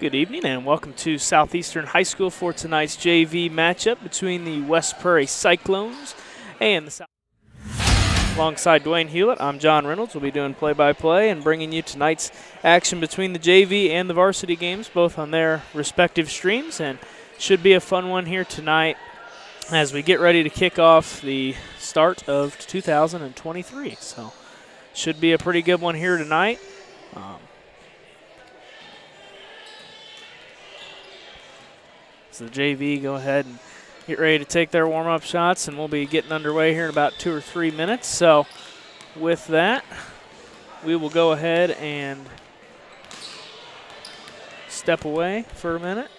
Good evening and welcome to Southeastern High School for tonight's JV matchup between the West Prairie Cyclones and the South. Alongside Dwayne Hulett, I'm John Reynolds. We'll be doing play-by-play and bringing you tonight's action between the JV and the varsity games, both on their respective streams, and should be a fun one here tonight as we get ready to kick off the start of 2023. So should be a pretty good one here tonight. So the JV go ahead and get ready to take their warm-up shots, and we'll be getting underway here in about 2 or 3 minutes. So with that, we will go ahead and step away for a minute.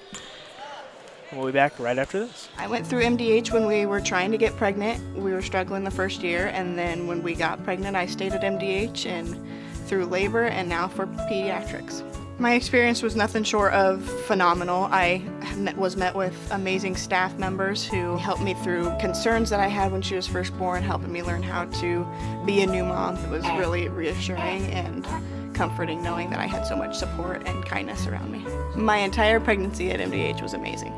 We'll be back right after this. I went through MDH when we were trying to get pregnant. We were struggling the first year, and then when we got pregnant, I stayed at MDH and through labor and now for pediatrics. My experience was nothing short of phenomenal. I was met with amazing staff members who helped me through concerns that I had when she was first born, helping me learn how to be a new mom. It was really reassuring and comforting knowing that I had so much support and kindness around me. My entire pregnancy at MDH was amazing.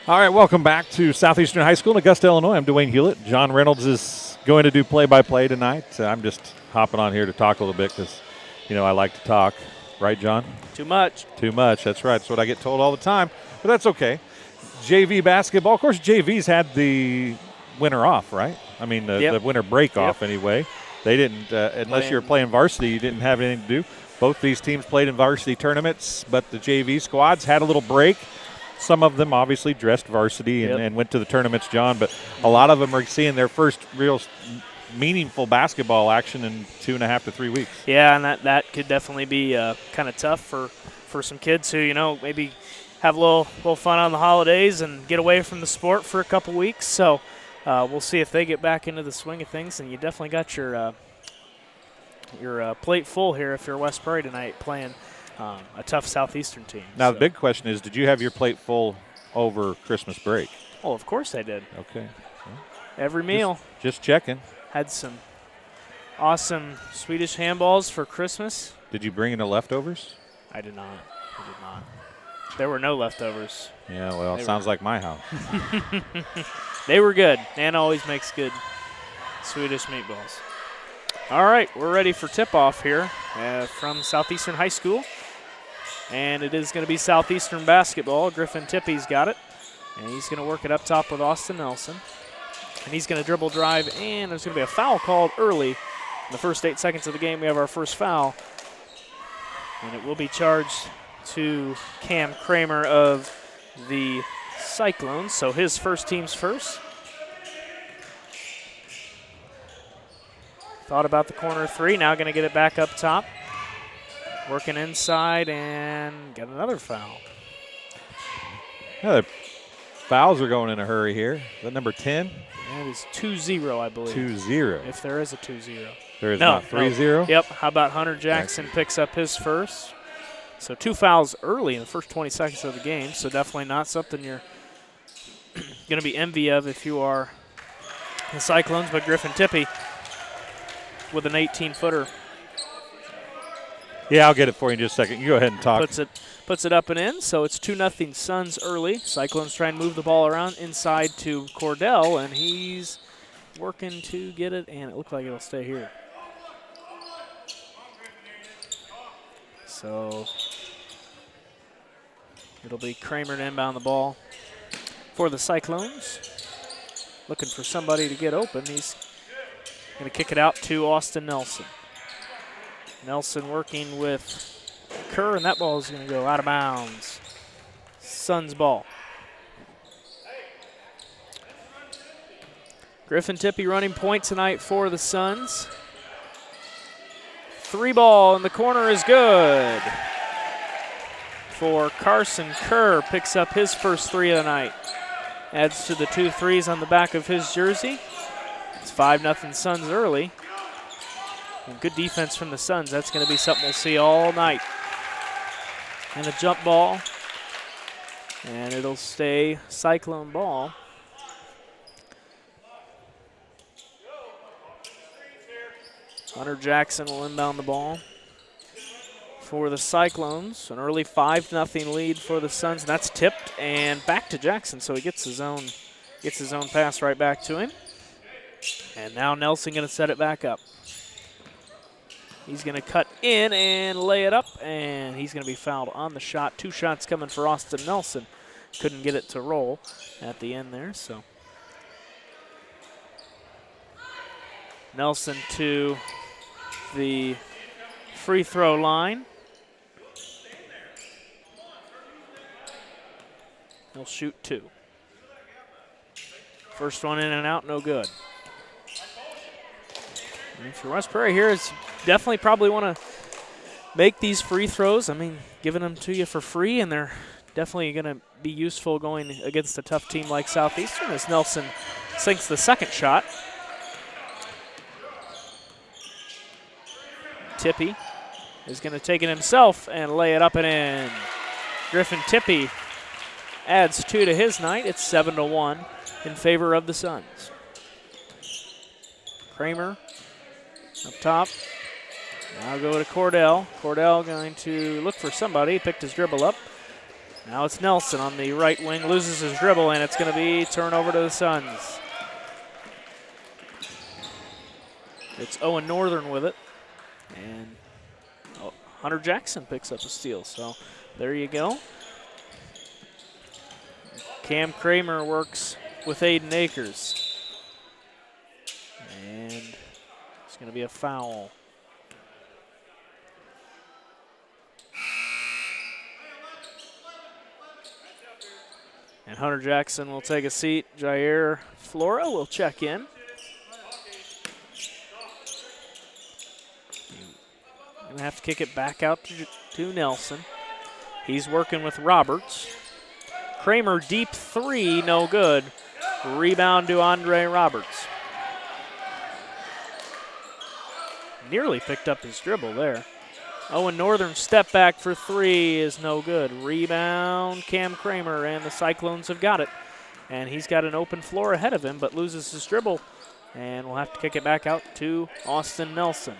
All right, welcome back to Southeastern High School in Augusta, Illinois. I'm Dwayne Hulett. John Reynolds is going to do play-by-play tonight. I'm just hopping on here to talk a little bit because, you know, I like to talk. Right, John? Too much. Too much, that's right. That's what I get told all the time, but that's okay. JV basketball, of course, JV's had the winter off, right? I mean, the winter break off anyway. They didn't, unless you were playing varsity, you didn't have anything to do. Both these teams played in varsity tournaments, but the JV squads had a little break. Some of them obviously dressed varsity and went to the tournaments, John, but a lot of them are seeing their first real meaningful basketball action in 2.5 to 3 weeks. Yeah, and that could definitely be kind of tough for some kids who, you know, maybe have a little fun on the holidays and get away from the sport for a couple weeks. So we'll see if they get back into the swing of things. And you definitely got your plate full here if you're West Prairie tonight playing a tough Southeastern team. Now, the big question is, did you have your plate full over Christmas break? Oh, of course I did. Okay. Well, every meal. Just checking. Had some awesome Swedish handballs for Christmas. Did you bring in the leftovers? I did not. There were no leftovers. Yeah, well, it sounds like my house. They were good. Nana always makes good Swedish meatballs. All right, we're ready for tip-off here from Southeastern High School. And it is going to be Southeastern basketball. Griffin Tippy's got it. And he's going to work it up top with Austin Nelson. And he's going to dribble drive, and there's going to be a foul called early. In the first 8 seconds of the game, we have our first foul. And it will be charged to Cam Kramer of the Cyclones, so his first team's first. Thought about the corner three, now going to get it back up top. Working inside and get another foul. Yeah, the fouls are going in a hurry here. Is that number 10? That is 2-0, I believe. 2-0. If there is a 2-0. There is not 3-0? No. Yep. How about Hunter Jackson picks up his first? So 2 fouls early in the first 20 seconds of the game. So definitely not something you're going to be envy of if you are the Cyclones. But Griffin Tippy with an 18-footer. Yeah, I'll get it for you in just a second. You go ahead and talk. Puts it up and in, so it's 2-0 Suns early. Cyclones try and move the ball around inside to Cordell, and he's working to get it, and it looks like it'll stay here. So it'll be Kramer to inbound the ball for the Cyclones. Looking for somebody to get open. He's going to kick it out to Austin Nelson. Nelson working with Kerr, and that ball is going to go out of bounds. Suns ball. Griffin Tippy running point tonight for the Suns. 3 ball in the corner is good. For Carson Kerr, picks up his first 3 of the night. Adds to the 2 threes on the back of his jersey. It's 5-0 Suns early. And good defense from the Suns. That's going to be something we'll see all night. And a jump ball. And it'll stay Cyclone ball. Hunter Jackson will inbound the ball for the Cyclones. An early 5-0 lead for the Suns. And that's tipped and back to Jackson, so he gets his own pass right back to him. And now Nelson going to set it back up. He's going to cut in and lay it up, and he's going to be fouled on the shot. 2 shots coming for Austin Nelson. Couldn't get it to roll at the end there, so. Nelson to the free throw line. He'll shoot 2. First one in and out, no good. And if you're West Prairie here, it's definitely probably want to make these free throws. I mean, giving them to you for free, and they're definitely going to be useful going against a tough team like Southeastern as Nelson sinks the second shot. Tippy is going to take it himself and lay it up and in. Griffin Tippy adds 2 to his night. It's 7-1 in favor of the Suns. Kramer up top. Now go to Cordell. Cordell going to look for somebody. Picked his dribble up. Now it's Nelson on the right wing. Loses his dribble, and it's going to be turnover to the Suns. It's Owen Northern with it. And Hunter Jackson picks up a steal. So there you go. Cam Kramer works with Aiden Akers. And it's going to be a foul. And Hunter Jackson will take a seat. Jair Flora will check in. Going to have to kick it back out to Nelson. He's working with Roberts. Kramer deep 3, no good. Rebound to Andre Roberts. Nearly picked up his dribble there. Owen Northern step back for 3 is no good. Rebound Cam Kramer, and the Cyclones have got it. And he's got an open floor ahead of him, but loses his dribble. And we'll have to kick it back out to Austin Nelson.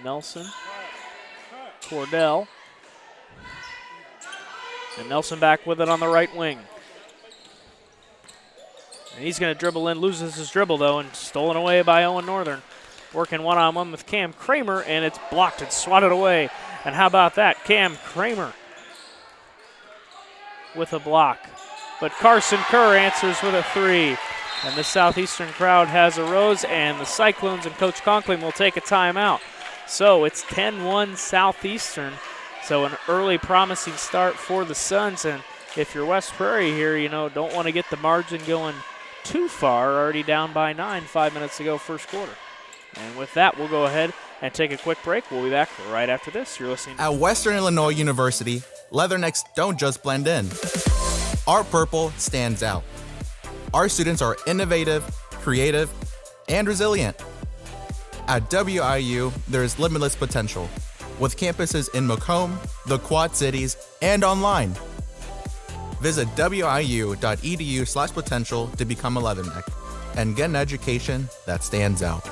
Nelson, Cordell, and Nelson back with it on the right wing. And he's going to dribble in, loses his dribble though, and stolen away by Owen Northern. Working one-on-one with Cam Kramer, and it's blocked and swatted away. And how about that? Cam Kramer with a block. But Carson Kerr answers with a 3. And the Southeastern crowd has arose, and the Cyclones and Coach Conklin will take a timeout. So it's 10-1 Southeastern. So an early promising start for the Suns. And if you're West Prairie here, you know, don't want to get the margin going too far. Already down by 9, 5 minutes to go first quarter. And with that, we'll go ahead and take a quick break. We'll be back right after this. You're listening at Western Illinois University. Leathernecks don't just blend in. Our purple stands out. Our students are innovative, creative, and resilient. At WIU, there is limitless potential, with campuses in Macomb, the Quad Cities, and online. Visit wiu.edu/potential to become a Leatherneck and get an education that stands out.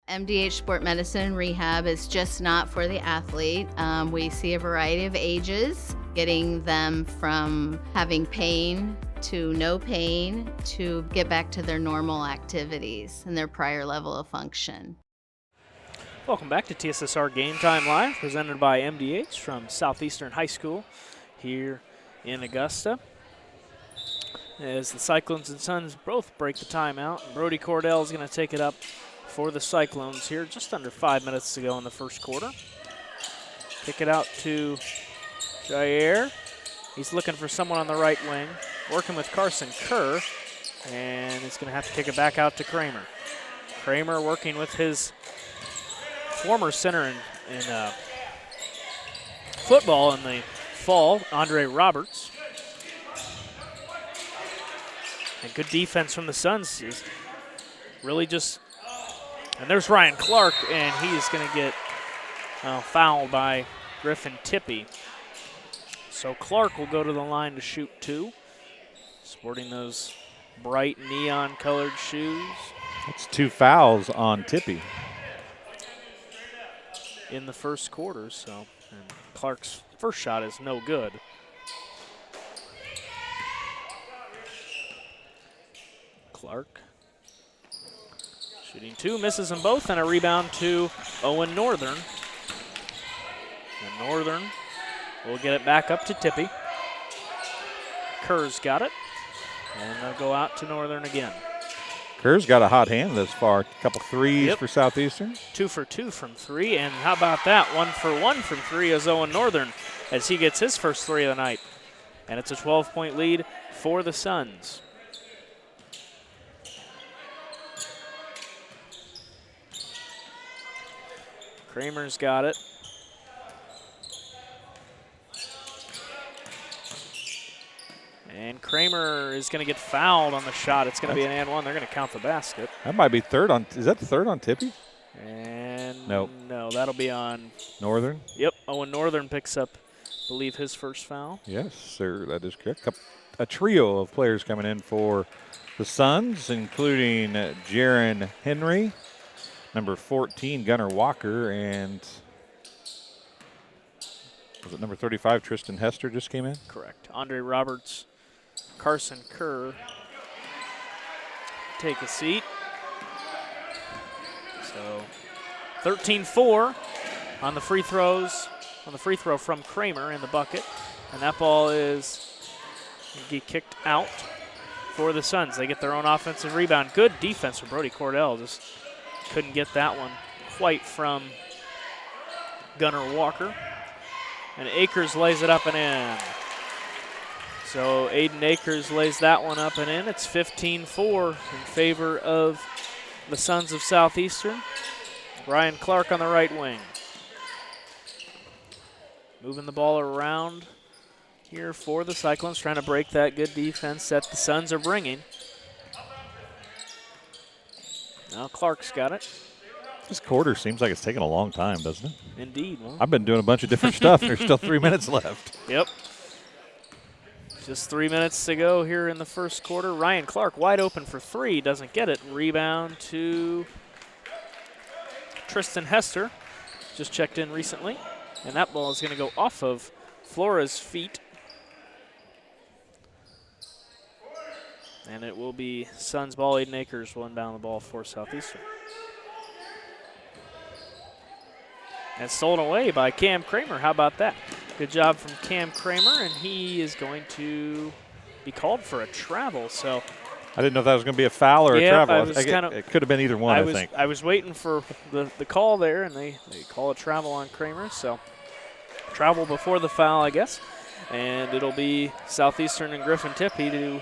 MDH Sport Medicine Rehab is just not for the athlete. We see a variety of ages, getting them from having pain to no pain to get back to their normal activities and their prior level of function. Welcome back to TSSR Game Time Live, presented by MDH from Southeastern High School here in Augusta. As the Cyclones and Suns both break the timeout, Brody Cordell is going to take it up for the Cyclones here, just under 5 minutes to go in the first quarter. Kick it out to Jair. He's looking for someone on the right wing, working with Carson Kerr, and he's going to have to kick it back out to Kramer. Kramer working with his former center in football in the fall, Andre Roberts. And good defense from the Suns is really just, and there's Ryan Clark, and he is going to get fouled by Griffin Tippy. So Clark will go to the line to shoot 2, sporting those bright neon-colored shoes. That's 2 fouls on Tippy in the first quarter, so and Clark's first shot is no good. Clark shooting 2, misses them both, and a rebound to Owen Northern. And Northern will get it back up to Tippy. Kerr's got it, and they'll go out to Northern again. Kerr's got a hot hand this far. A couple threes for Southeastern. 2 for 2 from 3, and how about that? 1 for 1 from 3 is Owen Northern as he gets his first 3 of the night. And it's a 12-point lead for the Suns. Kramer's got it. And Kramer is going to get fouled on the shot. It's going to be an and one. They're going to count the basket. That might be third on. Is that the third on Tippy? And no, that'll be on Northern. Yep. Owen Northern picks up, I believe, his first foul. Yes, sir. That is correct. A trio of players coming in for the Suns, including Jaron Henry, number 14, Gunnar Walker, and was it number 35, Tristan Hester just came in? Correct. Andre Roberts, Carson Kerr take a seat. So 13-4 on the free throws, on the free throw from Kramer in the bucket. And that ball is get kicked out for the Suns. They get their own offensive rebound. Good defense from Brody Cordell. Just couldn't get that one quite from Gunnar Walker. And Akers lays it up and in. So Aiden Akers lays that one up and in. It's 15-4 in favor of the Sons of Southeastern. Brian Clark on the right wing. Moving the ball around here for the Cyclones, trying to break that good defense that the Suns are bringing. Now Clark's got it. This quarter seems like it's taking a long time, doesn't it? Indeed. Well, I've been doing a bunch of different stuff. There's still 3 minutes left. Yep. Just 3 minutes to go here in the first quarter. Ryan Clark wide open for 3, doesn't get it. Rebound to Tristan Hester, just checked in recently. And that ball is going to go off of Flora's feet. And it will be Suns ball. Aiden Akers will inbound the ball for Southeastern. And stolen away by Cam Kramer. How about that? Good job from Cam Kramer, and he is going to be called for a travel. So I didn't know if that was going to be a foul or a travel. It could have been either one, I think. I was waiting for the call there, and they call a travel on Kramer. So travel before the foul, I guess. And it'll be Southeastern and Griffin Tippy to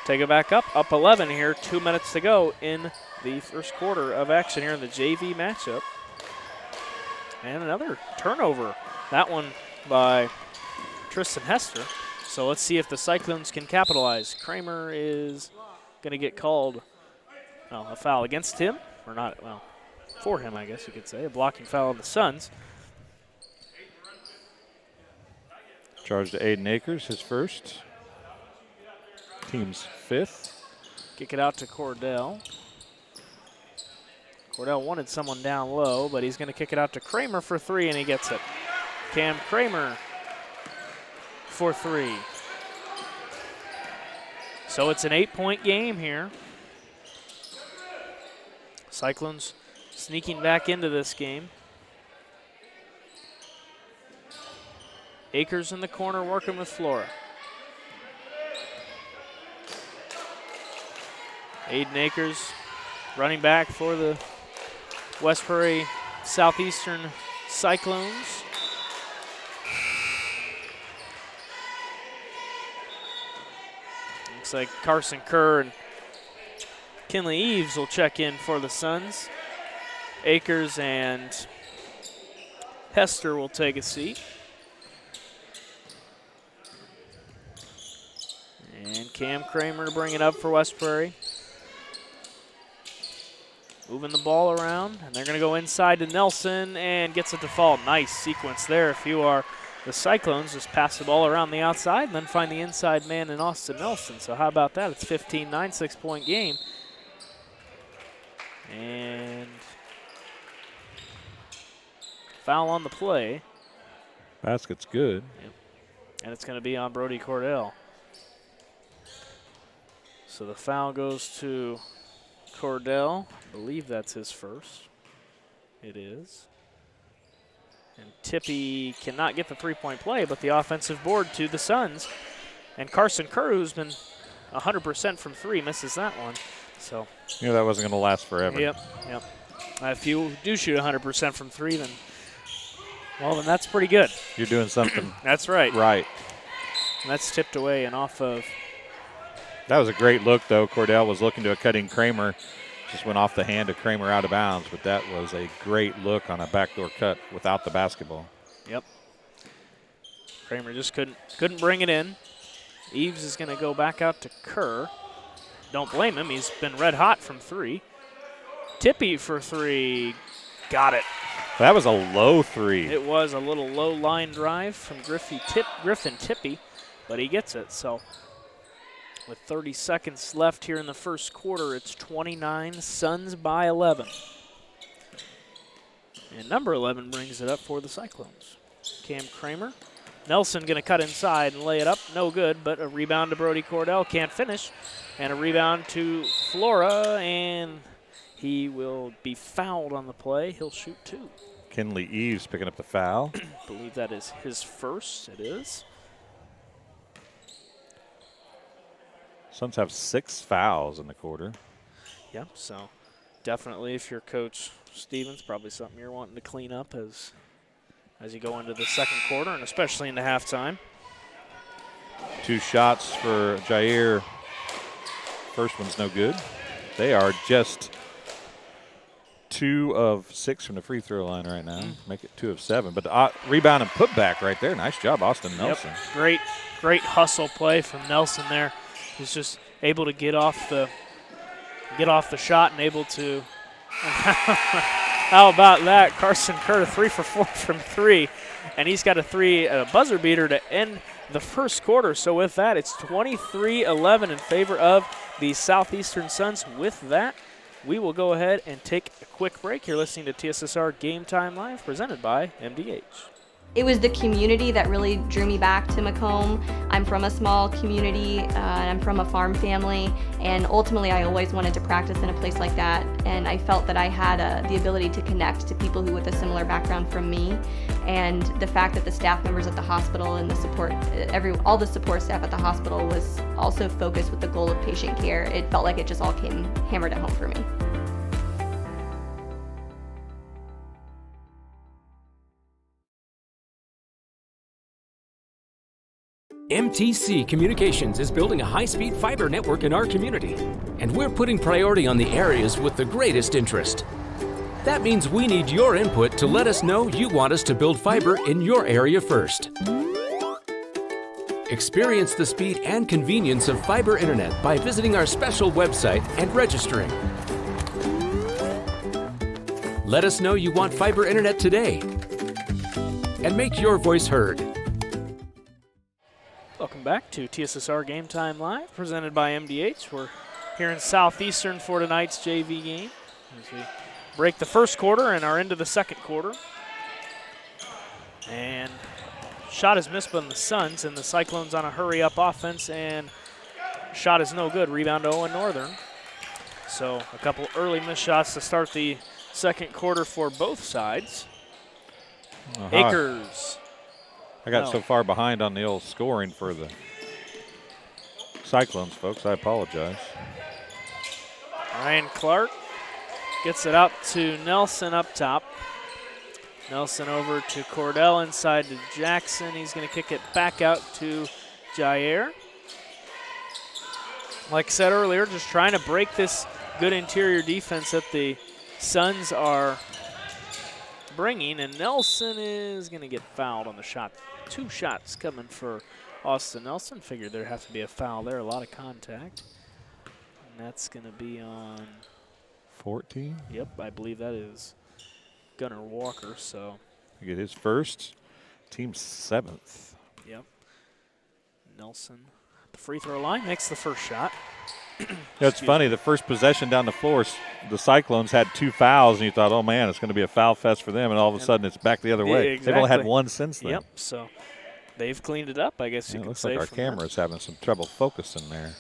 take it back up 11 here. 2 minutes to go in the first quarter of action here in the JV matchup. And another turnover. That one by Tristan Hester. So let's see if the Cyclones can capitalize. Kramer is going to get called a foul against him. Or not, well, for him, I guess you could say. A blocking foul on the Suns. Charge to Aiden Akers, his first. Team's 5th. Kick it out to Cordell. Cordell wanted someone down low, but he's going to kick it out to Kramer for 3, and he gets it. Cam Kramer for 3. So it's an 8-point game here. Cyclones sneaking back into this game. Akers in the corner working with Flora. Aiden Akers running back for the West Prairie Southeastern Cyclones. Looks like Carson Kerr and Kinley Eves will check in for the Suns. Akers and Hester will take a seat. And Cam Kramer to bring it up for West Prairie. Moving the ball around, and they're going to go inside to Nelson and gets it to fall. Nice sequence there if you are the Cyclones just pass the ball around the outside and then find the inside man in Austin Nelson. So how about that? It's 15-9, 6-point game. And foul on the play. Basket's good. Yep. And it's going to be on Brody Cordell. So the foul goes to Cordell. I believe that's his first. It is. And Tippy cannot get the three-point play, but the offensive board to the Suns. And Carson Kerr, who's been 100% from three, misses that one. So You knew that wasn't going to last forever. Yep. If you do shoot 100% from three, then that's pretty good. You're doing something That's right. right. And that's tipped away and off of. That was a great look, though. Cordell was looking to a cutting Kramer. Just went off the hand of Kramer out of bounds, but that was a great look on a backdoor cut without the basketball. Yep. Kramer just couldn't bring it in. Eves is going to go back out to Kerr. Don't blame him. He's been red hot from three. Tippy for three. Got it. That was a low three. It was a little low line drive from Griffin Tippy, but he gets it. So with 30 seconds left here in the first quarter, it's 29, Suns by 11. And number 11 brings it up for the Cyclones. Cam Kramer. Nelson going to cut inside and lay it up. No good, but a rebound to Brody Cordell. Can't finish. And a rebound to Flora, and he will be fouled on the play. He'll shoot two. Kinley Eves picking up the foul. I believe that is his first. It is. Suns have 6 fouls in the quarter. Yep, so definitely if you're Coach Stevens, probably something you're wanting to clean up as you go into the second quarter and especially into halftime. 2 shots for Jair. First one's no good. They are just 2 of 6 from the free throw line right now. Make it 2 of 7. But the rebound and putback right there. Nice job, Austin Nelson. Yep. Great hustle play from Nelson there. He's just able to get off the shot and able to. How about that? Carson Kerr 3 for 4 from 3, and he's got a buzzer beater to end the first quarter. So with that, it's 23-11 in favor of the Southeastern Suns. With that, we will go ahead and take a quick break. You're listening to TSSR Game Time Live, presented by MDH. It was the community that really drew me back to Macomb. I'm from a small community, and I'm from a farm family, and ultimately I always wanted to practice in a place like that, and I felt that I had the ability to connect to people who with a similar background from me, and the fact that the staff members at the hospital and the support, all the support staff at the hospital was also focused with the goal of patient care. It felt like it just all came hammered at home for me. MTC Communications is building a high-speed fiber network in our community, and we're putting priority on the areas with the greatest interest. That means we need your input to let us know you want us to build fiber in your area first. Experience the speed and convenience of fiber internet by visiting our special website and registering. Let us know you want fiber internet today, and make your voice heard. Welcome back to TSSR Game Time Live, presented by MDH. We're here in Southeastern for tonight's JV game as we break the first quarter and are into the second quarter. And shot is missed by the Suns, and the Cyclones on a hurry-up offense, and shot is no good. Rebound to Owen Northern. So a couple early missed shots to start the second quarter for both sides. Akers. I got so far behind on the old scoring for the Cyclones, folks. I apologize. Ryan Clark gets it out to Nelson up top. Nelson over to Cordell, inside to Jackson. He's going to kick it back out to Jair. Like I said earlier, just trying to break this good interior defense that the Suns are bringing, and Nelson is going to get fouled on the shot. 2 shots coming for Austin Nelson. Figured there'd have to be a foul there, a lot of contact. And that's going to be on 14? Yep, I believe that is Gunnar Walker. So he get his first. Team 7th. Yep. Nelson, the free throw line, makes the first shot. It's funny, the first possession down the floor, the Cyclones had 2 fouls, and you thought, oh, man, it's going to be a foul fest for them, and all of a sudden it's back the other way. Exactly. They've only had 1 since then. Yep, so they've cleaned it up, I guess you It could looks say. like our camera's having some trouble focusing there.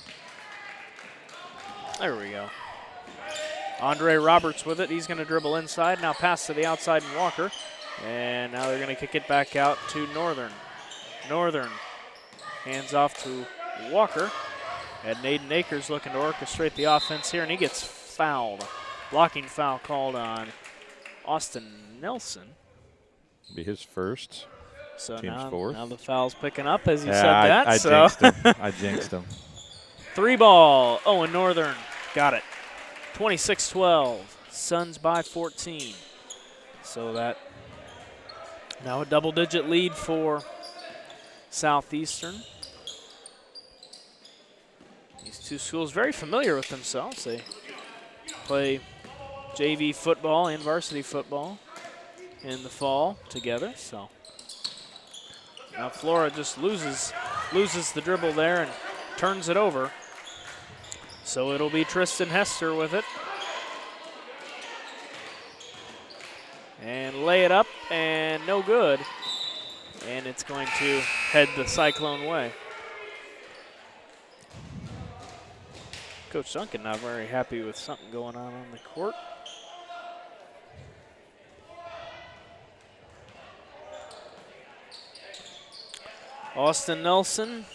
There we go. Andre Roberts with it. He's going to dribble inside. Now pass to the outside and Walker. And now they're going to kick it back out to Northern. Northern hands off to Walker. And Naden Akers looking to orchestrate the offense here, and he gets fouled. Blocking foul called on Austin Nelson. Be his first. So Team's now, 4th. now the foul's picking up as he said that. I so. jinxed him. I jinxed him. 3 ball. Owen Northern got it. 26-12. Suns by 14. So that now a double-digit lead for Southeastern. These two schools very familiar with themselves. They play JV football and varsity football in the fall together. So now Flora just loses the dribble there and turns it over. So it'll be Tristan Hester with it. And lay it up, and no good. And it's going to head the Cyclone way. Coach Duncan not very happy with something going on the court. Austin Nelson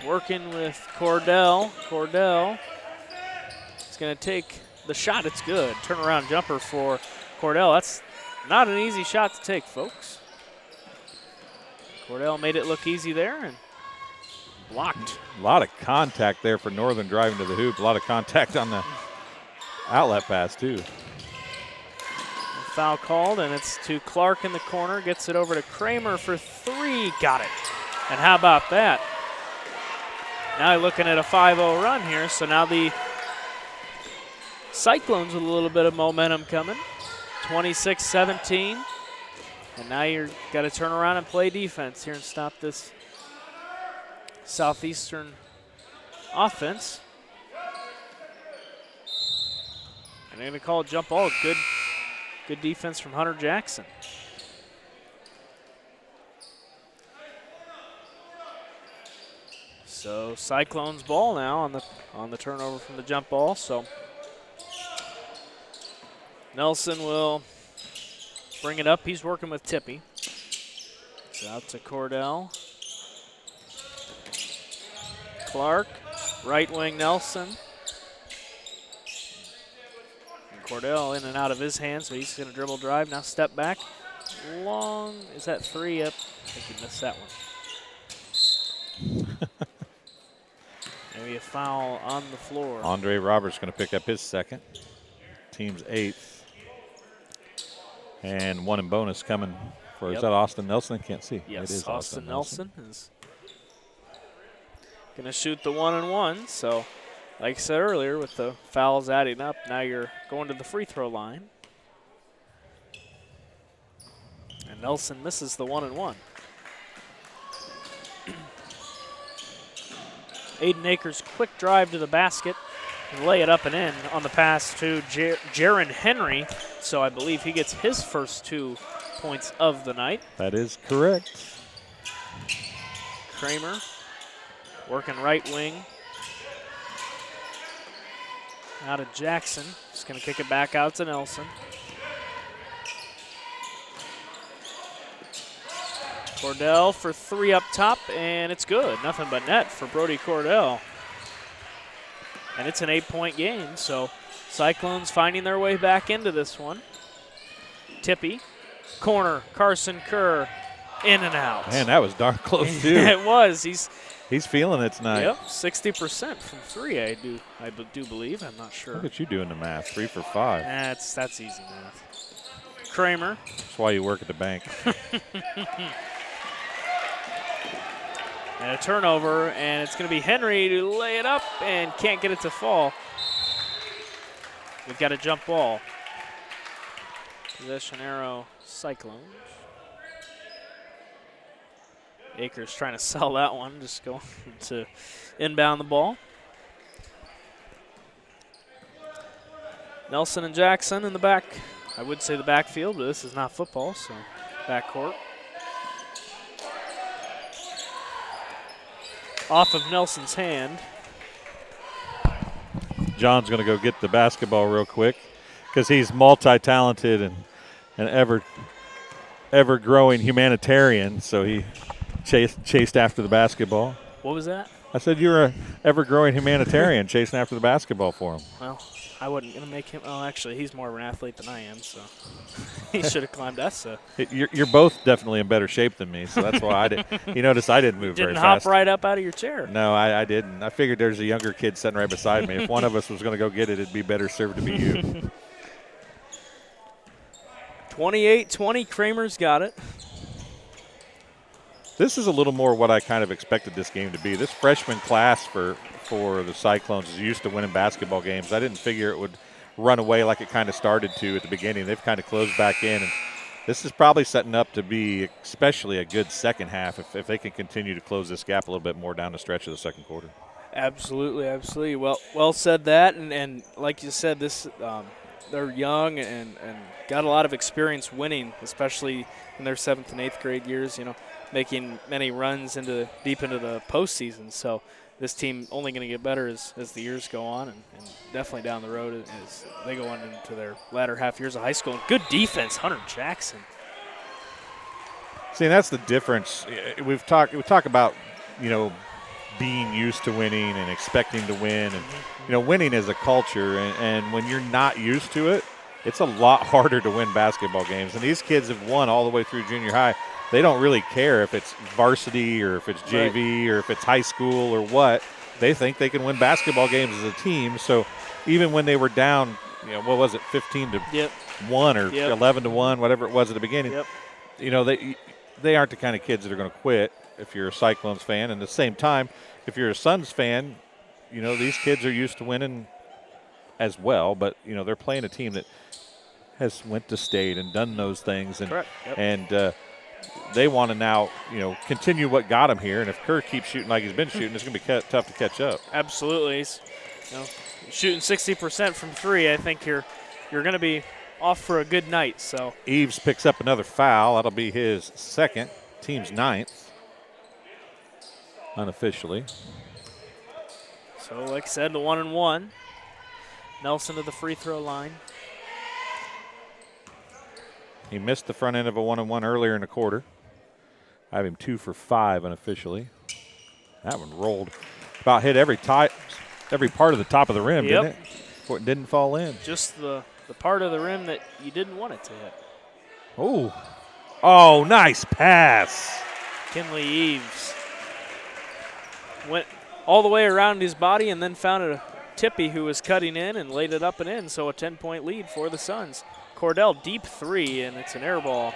working with Cordell. Cordell is going to take the shot. It's good. Turnaround jumper for Cordell. That's not an easy shot to take, folks. Cordell made it look easy there and blocked. A lot of contact there for Northern driving to the hoop. A lot of contact on the outlet pass, too. Foul called, and it's to Clark in the corner. Gets it over to Kramer for 3. Got it. And how about that? Now looking at a 5-0 run here, so now the Cyclones with a little bit of momentum coming. 26-17. And now you've got to turn around and play defense here and stop this Southeastern offense. And they're going to call it jump ball. Good defense from Hunter Jackson. So Cyclones ball now on the turnover from the jump ball. So Nelson will bring it up. He's working with Tippy. It's out to Cordell. Clark, right wing Nelson. And Cordell in and out of his hands, so he's going to dribble drive. Now step back. Long, is that 3? Yep, I think he missed that one. Maybe a foul on the floor. Andre Roberts going to pick up his second. Team's 8th. And 1 in bonus coming for, is that Austin Nelson? I can't see. Yes, it is Austin Nelson is going to shoot the 1-and-1. So, like I said earlier, with the fouls adding up, now you're going to the free throw line. And Nelson misses the 1-and-1. Aiden Akers, quick drive to the basket, and lay it up and in on the pass to Jaron Henry. So I believe he gets his first 2 points of the night. That is correct. Kramer working right wing. Out of Jackson. Just going to kick it back out to Nelson. Cordell for 3 up top, and it's good. Nothing but net for Brody Cordell. And it's an 8-point game, so Cyclones finding their way back into this one. Tippy, corner, Carson Kerr, in and out. Man, that was darn close, too. It was. He's feeling it tonight. Yep, 60% from 3, I do believe. I'm not sure. Look at you doing the math, 3 for 5. That's easy math. Kramer. That's why you work at the bank. And a turnover, and it's going to be Henry to lay it up and can't get it to fall. We've got a jump ball. Possession arrow, Cyclones. Akers trying to sell that one, just going to inbound the ball. Nelson and Jackson in the back. I would say the backfield, but this is not football, so backcourt. Off of Nelson's hand. John's going to go get the basketball real quick because he's multi-talented and ever-growing humanitarian, so he chased after the basketball. What was that? I said you're an ever-growing humanitarian chasing after the basketball for him. Well, I wasn't going to make him. Oh, actually, he's more of an athlete than I am, so he should have climbed us. So. You're both definitely in better shape than me, so that's why I did. You notice I didn't move very fast. Didn't hop right up out of your chair. No, I didn't. I figured there's a younger kid sitting right beside me. If one of us was going to go get it, it'd be better served to be you. 28-20, Kramer's got it. This is a little more what I kind of expected this game to be. This freshman class for the Cyclones is used to winning basketball games. I didn't figure it would run away like it kind of started to at the beginning. They've kind of closed back in, and this is probably setting up to be especially a good second half if they can continue to close this gap a little bit more down the stretch of the second quarter. Absolutely, absolutely. Well said that, and like you said, this they're young and got a lot of experience winning, especially in their 7th and 8th grade years, making many runs deep into the postseason. So this team only going to get better as the years go on, and definitely down the road as they go on into their latter half years of high school. And good defense, Hunter Jackson. See, that's the difference. We talk about, being used to winning and expecting to win, and winning is a culture, and when you're not used to it, it's a lot harder to win basketball games. And these kids have won all the way through junior high. They don't really care if it's varsity or if it's JV or if it's high school or what. They think they can win basketball games as a team. So even when they were down, what was it, 15-1 or 11-1, whatever it was at the beginning, they aren't the kind of kids that are going to quit if you're a Cyclones fan. And at the same time, if you're a Suns fan, these kids are used to winning as well. But, they're playing a team that has went to state and done those things. And, correct. Yep. And they want to now, continue what got them here. And if Kerr keeps shooting like he's been shooting, it's going to be tough to catch up. Absolutely. He's shooting 60% from three. I think you're going to be off for a good night. So Eves picks up another foul. That'll be his second, team's 9th, unofficially. So like I said, the 1-and-1. Nelson to the free throw line. He missed the front end of a 1-and-1 earlier in the quarter. I have him 2 for 5 unofficially. That one rolled. About hit every part of the top of the rim, didn't it? Before it didn't fall in. Just the part of the rim that you didn't want it to hit. Oh, nice pass. Kinley Eves went all the way around his body and then found a Tippy who was cutting in and laid it up and in, so a 10-point lead for the Suns. Cordell deep three, and it's an air ball.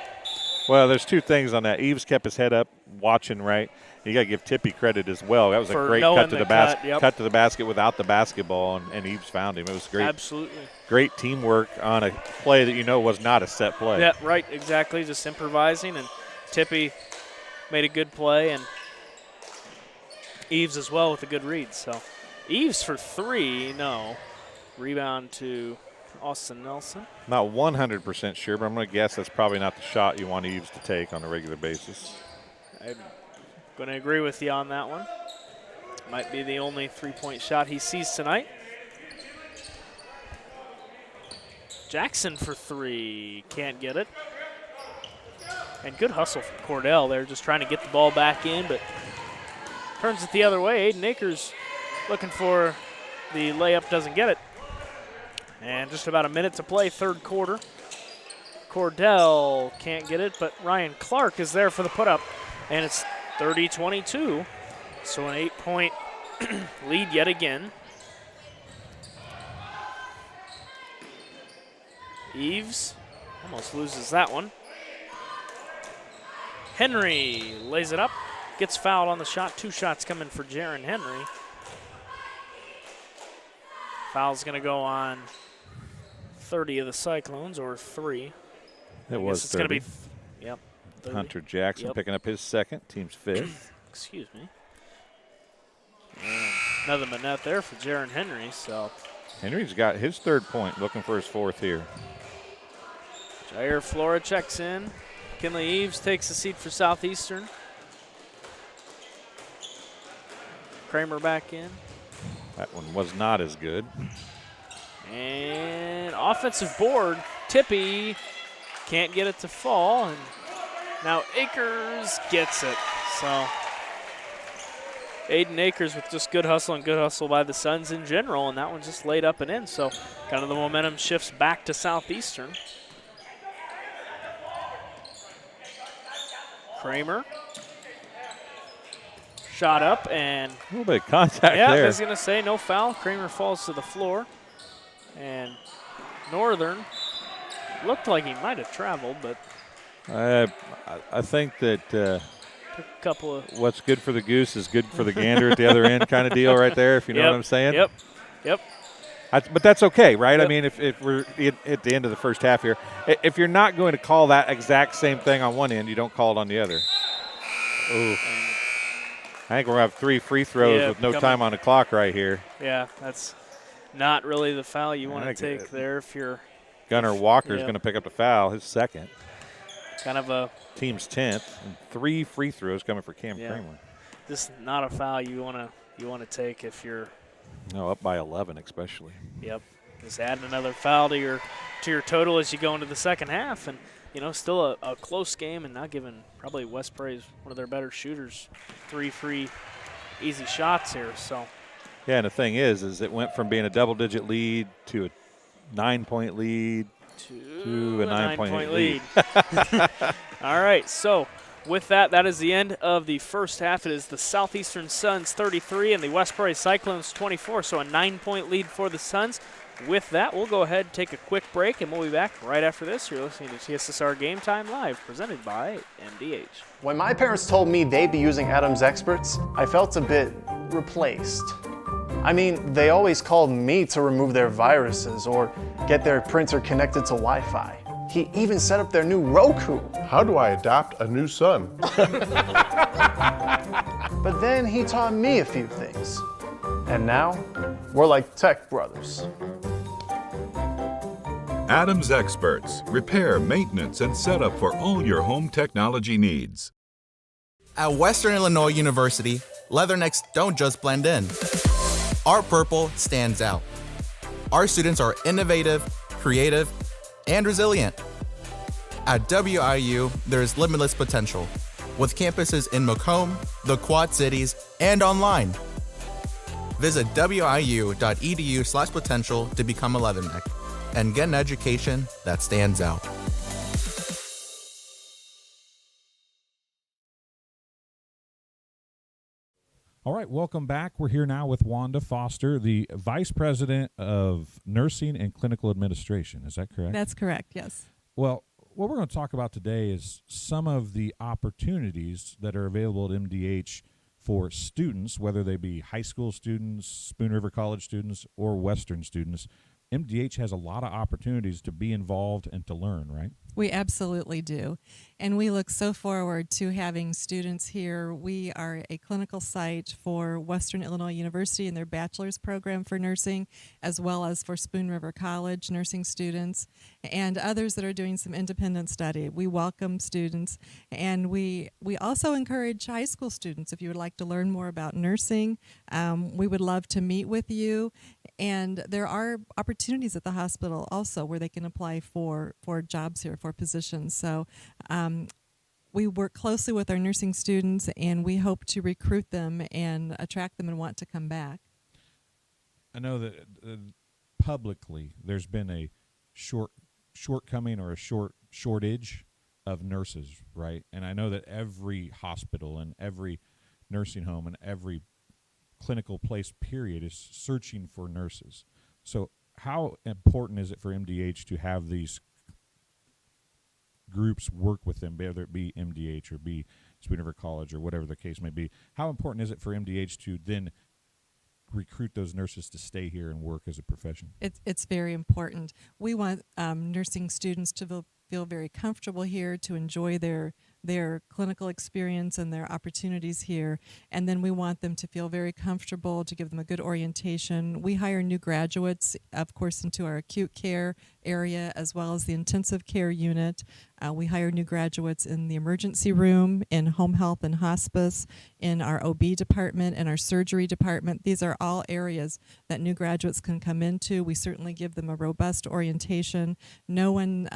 Well, there's two things on that. Eves kept his head up, watching right. You got to give Tippy credit as well. That was a great cut to the basket. Cut to the basket without the basketball, and Eves found him. It was great. Absolutely. Great teamwork on a play that was not a set play. Yeah, right, exactly. Just improvising, and Tippy made a good play, and Eves as well with a good read. So Eves for three, no. Rebound to Austin Nelson. Not 100% sure, but I'm going to guess that's probably not the shot you want Eves to take on a regular basis. I'm going to agree with you on that one. Might be the only three-point shot he sees tonight. Jackson for three, can't get it. And good hustle from Cordell there, just trying to get the ball back in, but turns it the other way. Aiden Akers looking for the layup, doesn't get it. And just about a minute to play, third quarter. Cordell can't get it, but Ryan Clark is there for the put-up. And it's 30-22, so an 8-point lead yet again. Eves almost loses that one. Henry lays it up, gets fouled on the shot. 2 shots coming for Jaron Henry. Foul's going to go on 30 of the Cyclones, or 3. It was 30. It's going to be, yep. Hunter Jackson picking up his second, team's fifth. Excuse me. And another minute there for Jaron Henry. So Henry's got his third point, looking for his fourth here. Jair Flora checks in. Kinley Eves takes a seat for Southeastern. Kramer back in. That one was not as good. And offensive board, Tippy can't get it to fall, and now Akers gets it. So Aiden Akers with just good hustle by the Suns in general, and that one just laid up and in. So kind of the momentum shifts back to Southeastern. Kramer. Shot up and a little bit of contact there. Yeah, I was going to say no foul. Kramer falls to the floor. And Northern looked like he might have traveled, but I think that took a couple of what's good for the goose is good for the gander at the other end kind of deal right there, if you know what I'm saying. Yep. But that's okay, right? Yep. I mean, if we're at the end of the first half here, if you're not going to call that exact same thing on one end, you don't call it on the other. Ooh. I think we're going to have 3 free throws with no time on the clock right here. Yeah, that's not really the foul you want to take there if you're – Gunnar Walker's going to pick up the foul, his second. Kind of a – team's 10th, and 3 free throws coming for Cam Kramer. Just not a foul you want to take if you're – No, up by 11 especially. Yep. Just adding another foul to your total as you go into the second half. And, still a close game and not giving probably West Prairie's one of their better shooters 3 free easy shots here. So. Yeah, and the thing is it went from being a double-digit lead to a 9-point lead to a 9-point lead. All right, so with that is the end of the first half. It is the Southeastern Suns 33 and the West Prairie Cyclones 24, so a 9-point lead for the Suns. With that, we'll go ahead and take a quick break, and we'll be back right after this. You're listening to TSSR Game Time Live, presented by MDH. When my parents told me they'd be using Adams Experts, I felt a bit replaced. I mean, they always called me to remove their viruses or get their printer connected to Wi-Fi. He even set up their new Roku. How do I adopt a new son? But then he taught me a few things. And now, we're like tech brothers. Adams Experts. Repair, maintenance, and setup for all your home technology needs. At Western Illinois University, leathernecks don't just blend in. Our purple stands out. Our students are innovative, creative, and resilient. At WIU, there's limitless potential, with campuses in Macomb, the Quad Cities, and online. Visit wiu.edu/potential to become a leatherneck and get an education that stands out. All right, welcome back. We're here now with Wanda Foster, the Vice President of Nursing and Clinical Administration. Is that correct? That's correct, yes. Well, what we're going to talk about today is some of the opportunities that are available at MDH for students, whether they be high school students, Spoon River College students, or Western students. MDH has a lot of opportunities to be involved and to learn, right? We absolutely do. And we look so forward to having students here. We are a clinical site for Western Illinois University and their bachelor's program for nursing, as well as for Spoon River College nursing students and others that are doing some independent study. We welcome students, and we also encourage high school students. If you would like to learn more about nursing, we would love to meet with you. And there are opportunities at the hospital also where they can apply for jobs here, for positions. So we work closely with our nursing students, and we hope to recruit them and attract them and want to come back. I know that publicly there's been a shortcoming or a shortage of nurses, right? And I know that every hospital and every nursing home and every clinical place period is searching for nurses. So how important is it for MDH to have these groups work with them, whether it be MDH or be Spoon River College or whatever the case may be? How important is it for MDH to then recruit those nurses to stay here and work as a profession? It's very important. We want nursing students to feel very comfortable here, to enjoy their their clinical experience and their opportunities here. And then we want them to feel very comfortable, to give them a good orientation. We hire new graduates, of course, into our acute care area as well as the intensive care unit. We hire new graduates in the emergency room, in home health and hospice, in our OB department, and our surgery department. These are all areas that new graduates can come into. We certainly give them a robust orientation. No one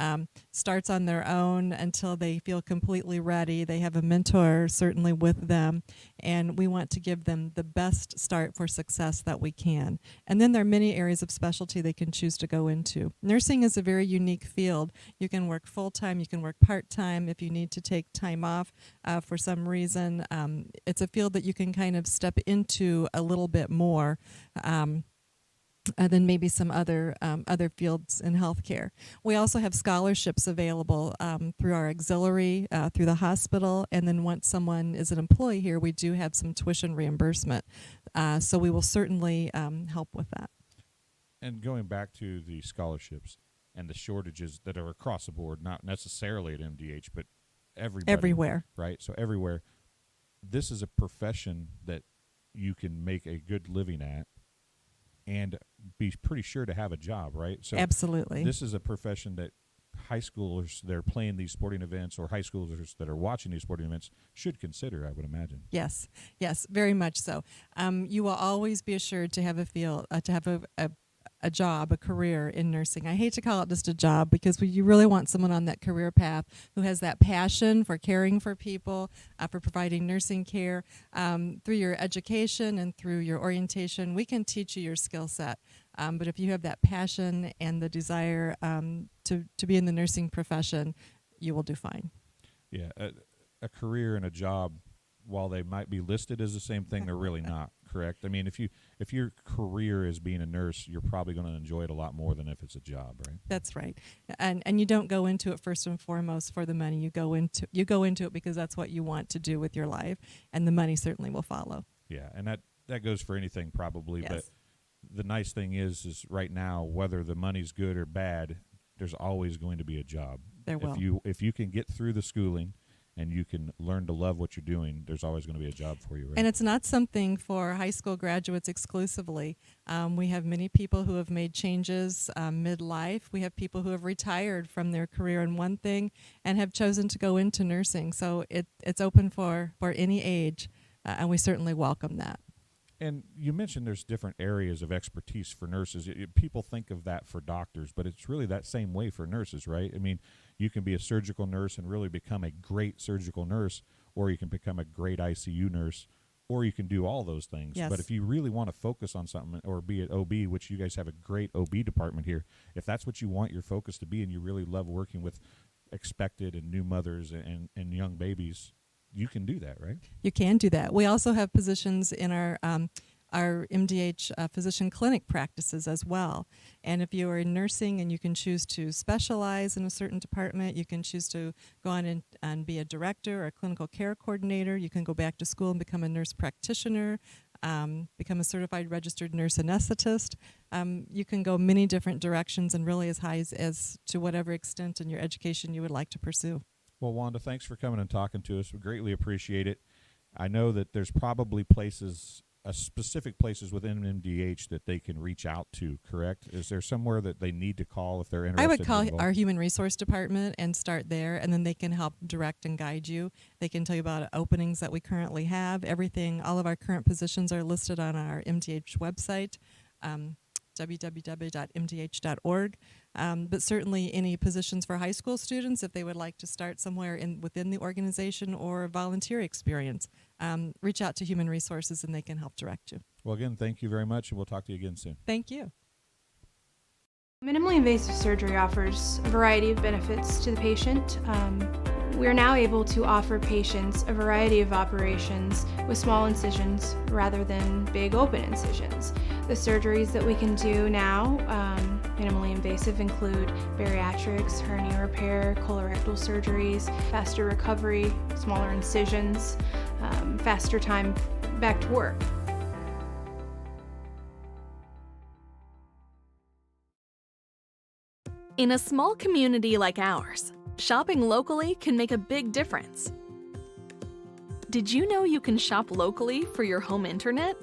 starts on their own until they feel completely ready. They have a mentor certainly with them, and we want to give them the best start for success that we can. And then there are many areas of specialty they can choose to go into. Nursing is a very unique field. You can work full-time, you can work part-time if you need to take time off for some reason. It's a field that you can kind of step into a little bit more than maybe some other fields in healthcare. We also have scholarships available through our auxiliary, through the hospital, and then once someone is an employee here, we do have some tuition reimbursement. So we will certainly help with that. And going back to the scholarships and the shortages that are across the board, not necessarily at MDH, but everywhere. Right? So everywhere. This is a profession that you can make a good living at and be pretty sure to have a job, right? So absolutely. This is a profession that high schoolers that are playing these sporting events or high schoolers that are watching these sporting events should consider, I would imagine. Yes, very much so. You will always be assured to have a job, a career in nursing. I hate to call it just a job because you really want someone on that career path who has that passion for caring for people, for providing nursing care. Through your education and through your orientation, we can teach you your skill set. But if you have that passion and the desire to be in the nursing profession, you will do fine. Yeah, a career and a job, while they might be listed as the same thing, they're really not. Correct. I mean, if your career is being a nurse, you're probably going to enjoy it a lot more than if it's a job, right? That's right. And you don't go into it first and foremost for the money. You go into it because that's what you want to do with your life, and the money certainly will follow. Yeah, and that goes for anything probably. Yes. But the nice thing is right now, whether the money's good or bad, there's always going to be a job. There will. If you can get through the schooling and you can learn to love what you're doing, there's always going to be a job for you, right? And it's not something for high school graduates exclusively. We have many people who have made changes midlife. We have people who have retired from their career in one thing and have chosen to go into nursing. So it's open for any age, and we certainly welcome that. And you mentioned there's different areas of expertise for nurses. People think of that for doctors, but it's really that same way for nurses, right? I mean, you can be a surgical nurse and really become a great surgical nurse, or you can become a great ICU nurse, or you can do all those things. Yes. But if you really want to focus on something, or be at OB, which you guys have a great OB department here, if that's what you want your focus to be and you really love working with expected and new mothers and young babies, you can do that, right? You can do that. We also have positions in our MDH physician clinic practices as well. And if you are in nursing and you can choose to specialize in a certain department, you can choose to go on and be a director or a clinical care coordinator. You can go back to school and become a nurse practitioner, become a certified registered nurse anesthetist. You can go many different directions and really as high as to whatever extent in your education you would like to pursue. Well, Wanda, thanks for coming and talking to us. We greatly appreciate it. I know that there's probably specific places within MDH that they can reach out to, correct? Is there somewhere that they need to call if they're interested? I would call our human resource department and start there, and then they can help direct and guide you. They can tell you about openings that we currently have. All of our current positions are listed on our MDH website, www.mdh.org. But certainly any positions for high school students, if they would like to start somewhere within the organization or volunteer experience, reach out to Human Resources and they can help direct you. Well, again, thank you very much, and we'll talk to you again soon. Thank you. Minimally invasive surgery offers a variety of benefits to the patient. We are now able to offer patients a variety of operations with small incisions rather than big open incisions. The surgeries that we can do now, minimally invasive, include bariatrics, hernia repair, colorectal surgeries, faster recovery, smaller incisions, faster time back to work. In a small community like ours, Shopping locally can make a big difference. Did you know you can shop locally for your home internet?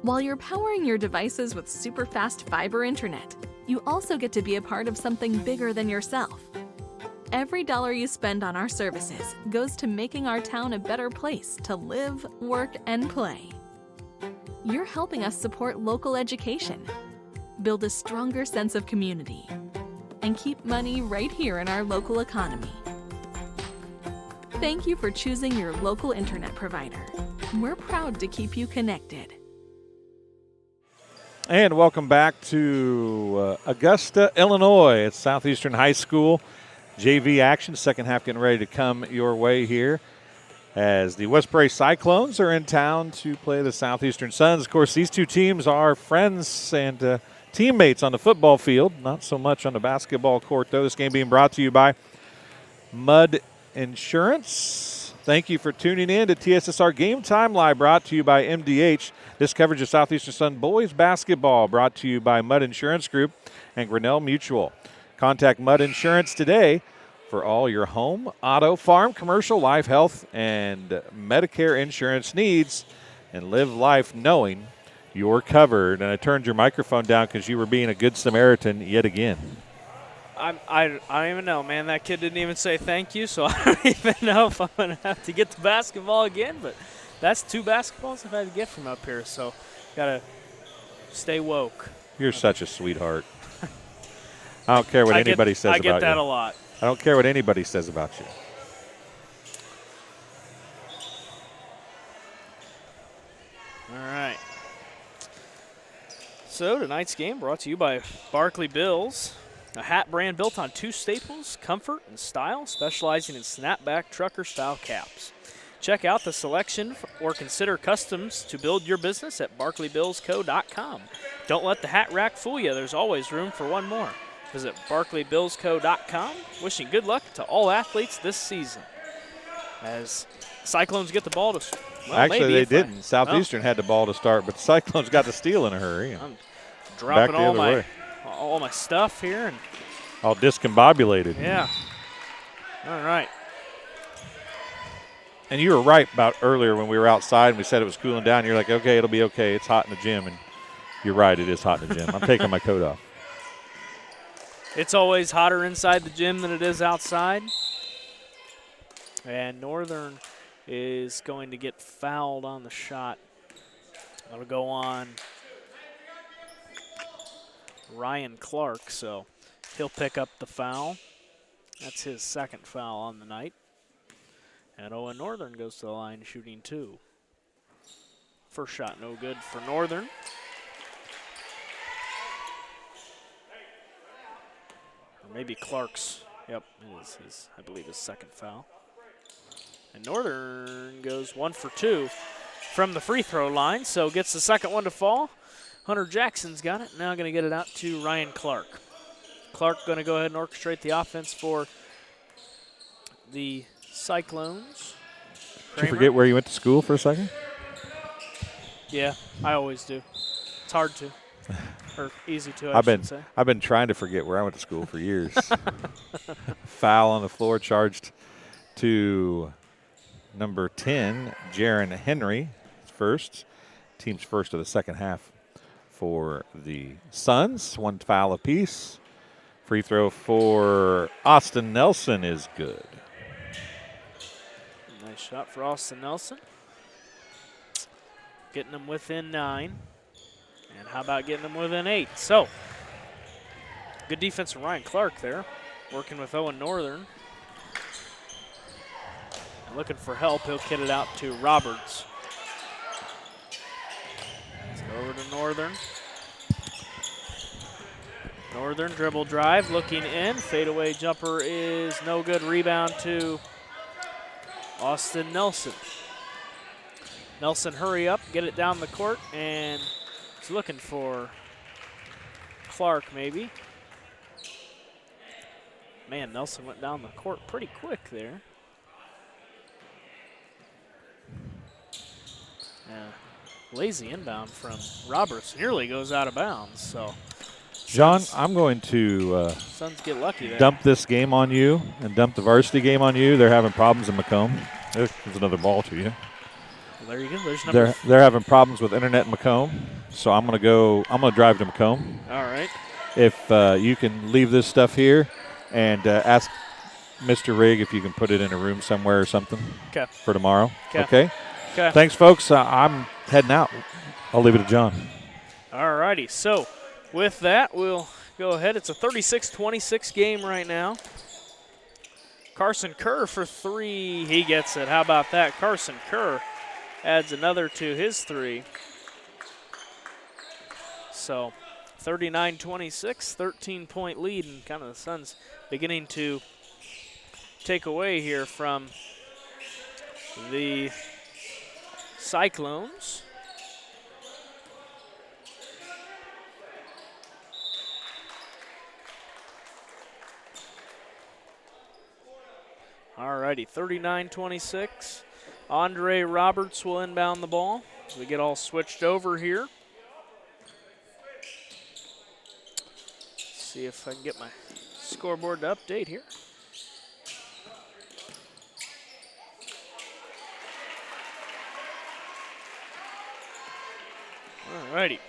While you're powering your devices with super fast fiber internet, you also get to be a part of something bigger than yourself. Every dollar you spend on our services goes to making our town a better place to live, work, and play. You're helping us support local education, build a stronger sense of community, and keep money right here in our local economy. Thank you for choosing your local internet provider. We're proud to keep you connected. And welcome back to Augusta, Illinois. It's Southeastern High School JV action. Second half getting ready to come your way here as the West Prairie Cyclones are in town to play the Southeastern Suns. Of course, these two teams are friends and teammates on the football field, not so much on the basketball court, though. This game being brought to you by Mud Insurance. Thank you for tuning in to TSSR Game Time Live, brought to you by MDH. This coverage of Southeastern Sun boys basketball brought to you by Mud Insurance Group and Grinnell Mutual. Contact Mud Insurance today for all your home, auto, farm, commercial, life, health, and Medicare insurance needs, and live life knowing you're covered. And I turned your microphone down because you were being a good Samaritan yet again. I don't even know, man. That kid didn't even say thank you, so I don't even know if I'm going to have to get the basketball again. But that's 2 basketballs I've had to get from up here, so got to stay woke. You're such a sweetheart. I don't care what anybody says about you. I get that a lot. I don't care what anybody says about you. All right. So tonight's game brought to you by Barkley Bills, a hat brand built on 2 staples, comfort and style, specializing in snapback trucker-style caps. Check out the selection or consider customs to build your business at barkleybillsco.com. Don't let the hat rack fool you. There's always room for one more. Visit barkleybillsco.com. Wishing good luck to all athletes this season. As Cyclones get the ball to actually, they didn't. Southeastern had the ball to start, but the Cyclones got the steal in a hurry. I'm dropping all my stuff here. And all discombobulated. Yeah. All right. And you were right about earlier when we were outside and we said it was cooling down. You're like, okay, it'll be okay. It's hot in the gym. And you're right, it is hot in the gym. I'm taking my coat off. It's always hotter inside the gym than it is outside. And Northern is going to get fouled on the shot. That'll go on Ryan Clark, so he'll pick up the foul. That's his 2nd foul on the night. And Owen Northern goes to the line shooting 2. First shot no good for Northern. Or maybe Clark's. Yep, it is his, I believe, his 2nd foul. And Northern goes 1 for 2 from the free throw line, so gets the 2nd one to fall. Hunter Jackson's got it. Now going to get it out to Ryan Clark. Clark going to go ahead and orchestrate the offense for the Cyclones. Did you forget where you went to school for a second? Yeah, I always do. It's hard to, or easy to, I should say. I've been trying to forget where I went to school for years. Foul on the floor charged to number 10, Jaron Henry, first. Team's first of the second half for the Suns. 1 foul apiece. Free throw for Austin Nelson is good. Nice shot for Austin Nelson. Getting them within 9. And how about getting them within 8? So, good defense from Ryan Clark there, working with Owen Northern. And looking for help, he'll kid it out to Roberts. Let's go over to Northern. Northern dribble drive, looking in. Fadeaway jumper is no good. Rebound to Austin Nelson. Nelson, hurry up, get it down the court, and he's looking for Clark maybe. Man, Nelson went down the court pretty quick there. Yeah, lazy inbound from Roberts. Nearly goes out of bounds, so John, I'm going to Suns get lucky there. Dump this game on you and dump the varsity game on you. They're having problems in Macomb. There's another ball to you. Well, there you go. There's number. They're having problems with internet in Macomb, so I'm going to drive to Macomb. All right. If you can leave this stuff here and ask Mr. Rigg if you can put it in a room somewhere or something for tomorrow. Okay. Thanks, folks. I'm heading out. I'll leave it to John. All righty. So with that, we'll go ahead. It's a 36-26 game right now. Carson Kerr for 3. He gets it. How about that? Carson Kerr adds another to his 3. So 39-26, 13-point lead, and kind of the Suns beginning to take away here from the Cyclones. All righty, 39-26. Andre Roberts will inbound the ball as we get all switched over here. See if I can get my scoreboard to update here. All righty.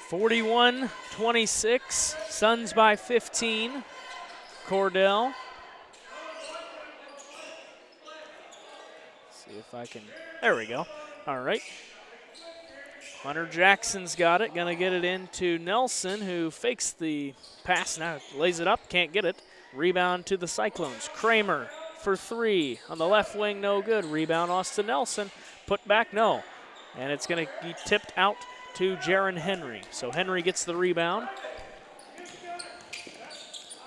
(41-26), Suns by 15. Cordell. See if I can, there we go. All right. Hunter Jackson's got it, gonna get it into Nelson, who fakes the pass, now lays it up, can't get it. Rebound to the Cyclones. Kramer for 3 on the left wing, no good. Rebound Austin Nelson, put back, no. And it's gonna be tipped out to Jaron Henry. So Henry gets the rebound.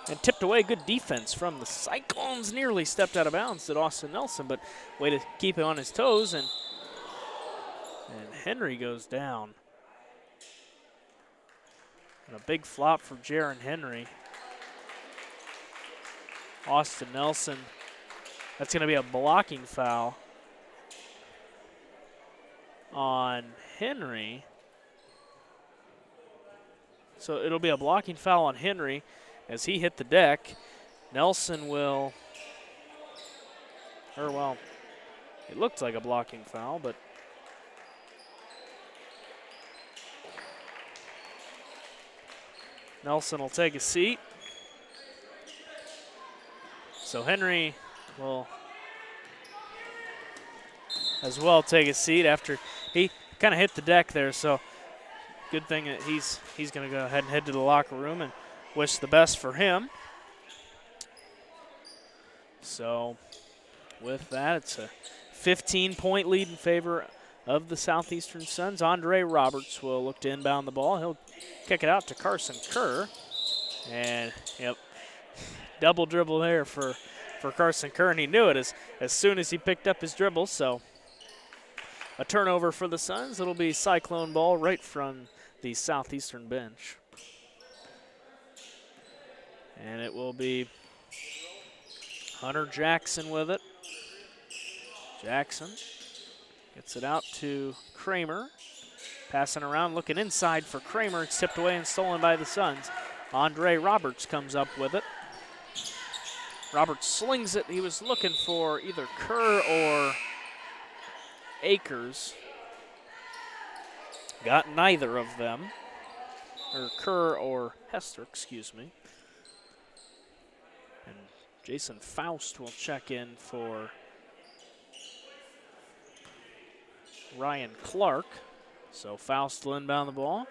And tipped away, good defense from the Cyclones. Nearly stepped out of bounds at Austin Nelson, but way to keep him on his toes, and Henry goes down. And a big flop for Jaron Henry. Austin Nelson, that's gonna be a blocking foul on Henry. So it'll be a blocking foul on Henry as he hit the deck. Nelson will, or well, it looked like a blocking foul, but Nelson will take a seat. So Henry will as well take a seat after he kind of hit the deck there, so good thing that he's going to go ahead and head to the locker room and wish the best for him. So with that, it's a 15-point lead in favor of the Southeastern Suns. Andre Roberts will look to inbound the ball. He'll kick it out to Carson Kerr. And, yep, double dribble there for Carson Kerr, and he knew it as soon as he picked up his dribble. So a turnover for the Suns. It'll be Cyclone ball right from the Southeastern bench. And it will be Hunter Jackson with it. Jackson gets it out to Kramer. Passing around, looking inside for Kramer. It's tipped away and stolen by the Suns. Andre Roberts comes up with it. Roberts slings it. He was looking for either Kerr or Akers. Got neither of them. Or Kerr or Hester, excuse me. And Jason Faust will check in for Ryan Clark. So Faust will inbound the ball.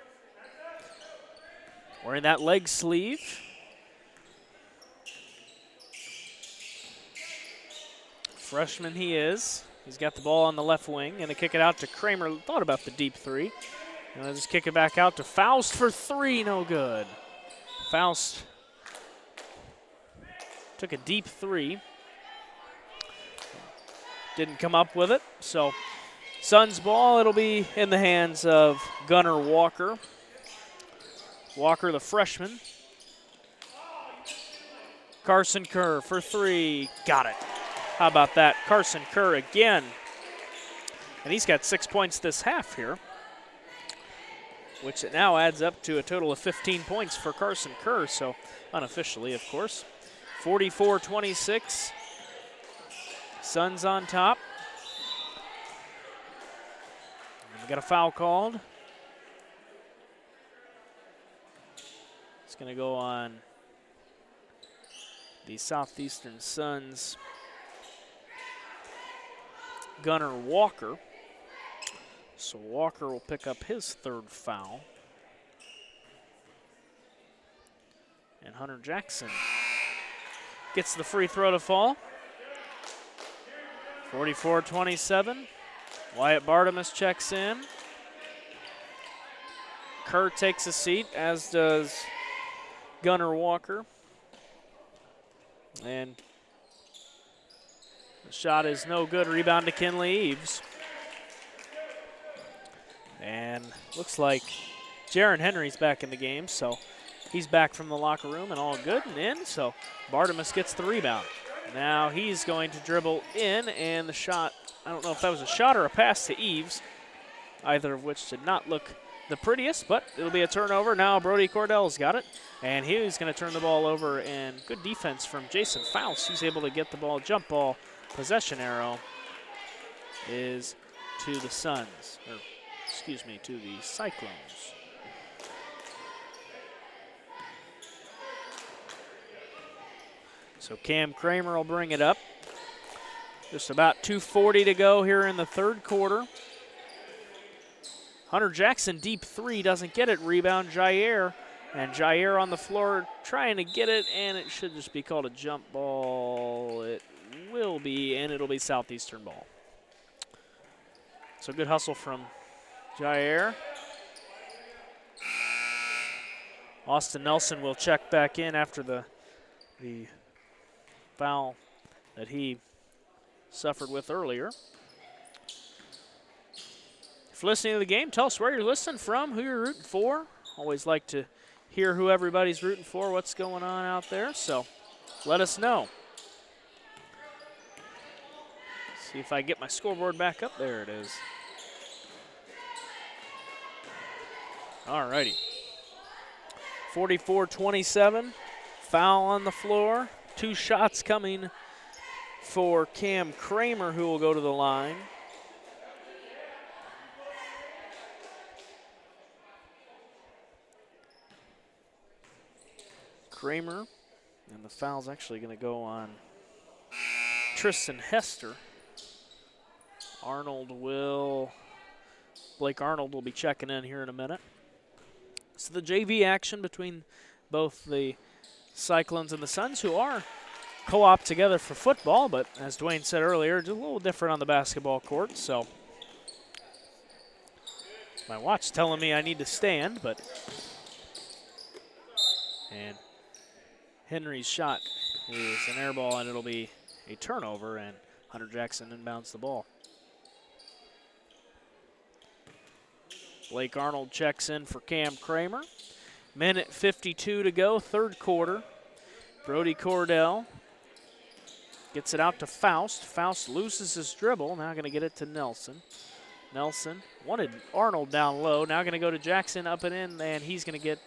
Wearing that leg sleeve. Freshman he is. He's got the ball on the left wing. Going to kick it out to Kramer. Thought about the deep 3. And let's just kick it back out to Faust for 3. No good. Faust took a deep 3. Didn't come up with it. So Suns ball, it'll be in the hands of Gunnar Walker. Walker, the freshman. Carson Kerr for 3. Got it. How about that? Carson Kerr again. And he's got 6 points this half here, which now adds up to a total of 15 points for Carson Kerr, so unofficially, of course. 44-26, Suns on top. And we got a foul called. It's going to go on the Southeastern Suns' Gunnar Walker. So Walker will pick up his third foul. And Hunter Jackson gets the free throw to fall. 44-27. Wyatt Bartimus checks in. Kerr takes a seat, as does Gunnar Walker. And the shot is no good. Rebound to Kinley Eves. And looks like Jaron Henry's back in the game, so he's back from the locker room and all good and in. So Bartimus gets the rebound. Now he's going to dribble in, and the shot, I don't know if that was a shot or a pass to Eves, either of which did not look the prettiest, but it'll be a turnover. Now Brody Cordell's got it, and he's going to turn the ball over, and good defense from Jason Faust. He's able to get the ball, jump ball, possession arrow is to the Suns, or excuse me, to the Cyclones. So Cam Kramer will bring it up. Just about 2:40 to go here in the third quarter. Hunter Jackson, deep three, doesn't get it. Rebound, Jair. And Jair on the floor trying to get it, and it should just be called a jump ball. It will be, and it'll be Southeastern ball. So good hustle from Jair. Austin Nelson will check back in after the foul that he suffered with earlier. If you're listening to the game, tell us where you're listening from, who you're rooting for. Always like to hear who everybody's rooting for, what's going on out there, so let us know. See if I get my scoreboard back up. There it is. All righty. 44-27, foul on the floor. 2 shots coming for Cam Kramer, who will go to the line. Kramer, and the foul's actually going to go on Tristan Hester. Blake Arnold will be checking in here in a minute. So the JV action between both the Cyclones and the Suns, who are co-op together for football, but as Dwayne said earlier, just a little different on the basketball court. So my watch telling me I need to stand, and Henry's shot is an air ball, and it'll be a turnover, and Hunter Jackson inbounds the ball. Blake Arnold checks in for Cam Kramer. Minute 52 to go, third quarter. Brody Cordell gets it out to Faust. Faust loses his dribble, now going to get it to Nelson. Nelson wanted Arnold down low, now going to go to Jackson up and in, and he's going to get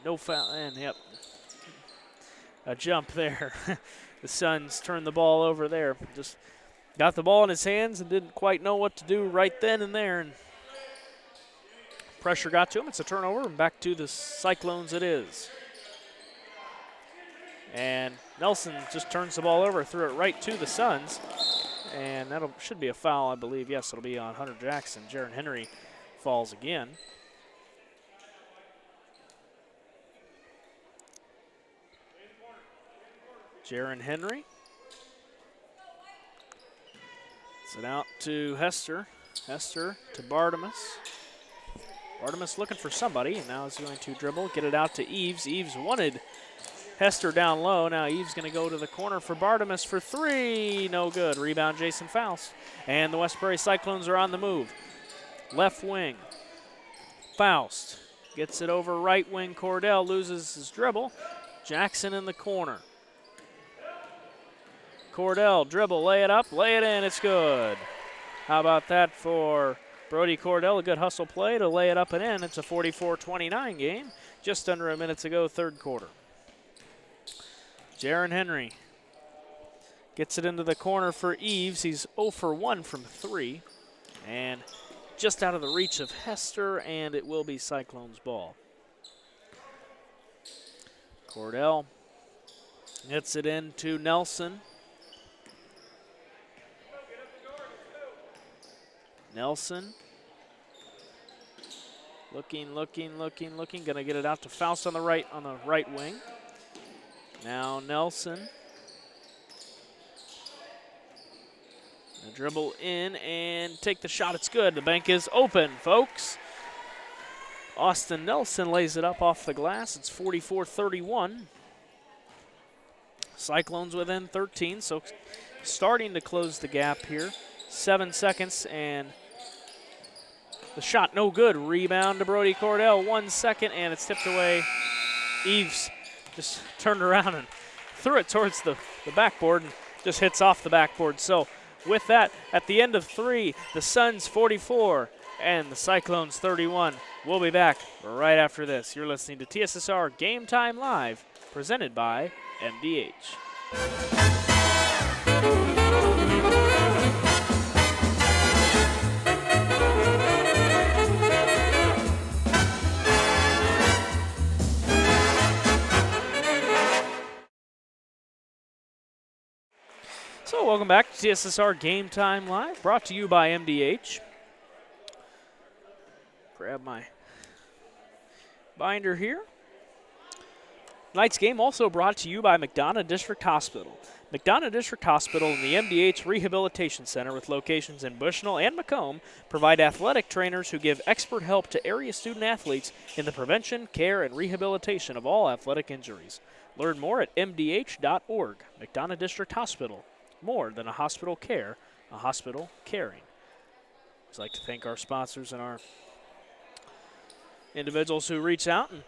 no foul, and yep, a jump there. The Suns turned the ball over there. Just got the ball in his hands and didn't quite know what to do right then and there, and pressure got to him. It's a turnover, and back to the Cyclones it is. And Nelson just turns the ball over, threw it right to the Suns, and that should be a foul, I believe. Yes, it'll be on Hunter Jackson. Jaron Henry falls again. Jaron Henry. It's it out to Hester. Hester to Bartimus. Bartimus looking for somebody, and now he's going to dribble, get it out to Eves. Eves wanted Hester down low. Now Eves going to go to the corner for Bartimus for three. No good. Rebound, Jason Faust. And the West Prairie Cyclones are on the move. Left wing. Faust gets it over right wing. Cordell loses his dribble. Jackson in the corner. Cordell dribble, lay it up, lay it in, it's good. How about that for Brody Cordell? A good hustle play to lay it up and in. It's a 44-29 game. Just under a minute to go, third quarter. Jaron Henry gets it into the corner for Eves. He's 0 for 1 from 3. And just out of the reach of Hester, and it will be Cyclones ball. Cordell gets it into Nelson. Nelson. Looking. Gonna get it out to Faust on the right wing. Now Nelson. A dribble in and take the shot. It's good. The bank is open, folks. Austin Nelson lays it up off the glass. It's 44-31. Cyclones within 13, so starting to close the gap here. 7 seconds, and the shot no good. Rebound to Brody Cordell. 1 second, and it's tipped away. Eves just turned around and threw it towards the backboard and just hits off the backboard. So with that, at the end of 3, the Suns 44 and the Cyclones 31. We'll be back right after this. You're listening to TSSR Game Time Live, presented by MDH. So welcome back to TSSR Game Time Live, brought to you by MDH. Grab my binder here. Tonight's game also brought to you by McDonough District Hospital. McDonough District Hospital and the MDH Rehabilitation Center, with locations in Bushnell and Macomb, provide athletic trainers who give expert help to area student athletes in the prevention, care, and rehabilitation of all athletic injuries. Learn more at mdh.org. McDonough District Hospital, more than a hospital care, a hospital caring. I'd like to thank our sponsors and our individuals who reach out and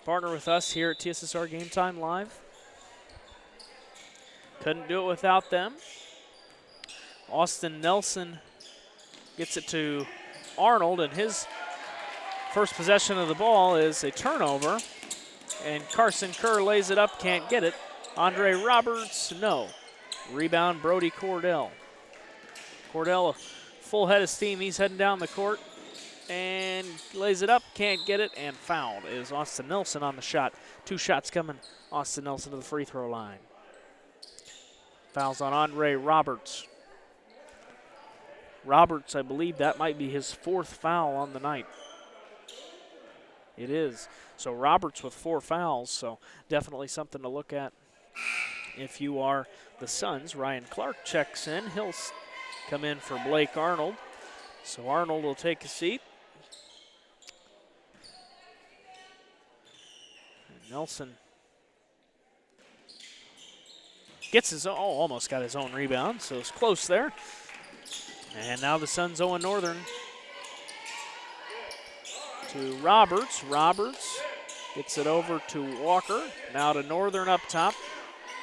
partner with us here at TSSR Game Time Live. Couldn't do it without them. Austin Nelson gets it to Arnold, and his first possession of the ball is a turnover. And Carson Kerr lays it up, can't get it. Andre Roberts, no. Rebound, Brody Cordell. Cordell, a full head of steam. He's heading down the court and lays it up, can't get it, and fouled is Austin Nelson on the shot. 2 shots coming, Austin Nelson to the free throw line. Fouls on Andre Roberts. Roberts, I believe that might be his 4th foul on the night. It is. So Roberts with 4 fouls, so definitely something to look at if you are the Suns. Ryan Clark checks in. He'll come in for Blake Arnold. So Arnold will take a seat. And Nelson gets his own, almost got his own rebound, so it's close there. And now the Suns Owen Northern to Roberts. Roberts gets it over to Walker. Now to Northern up top.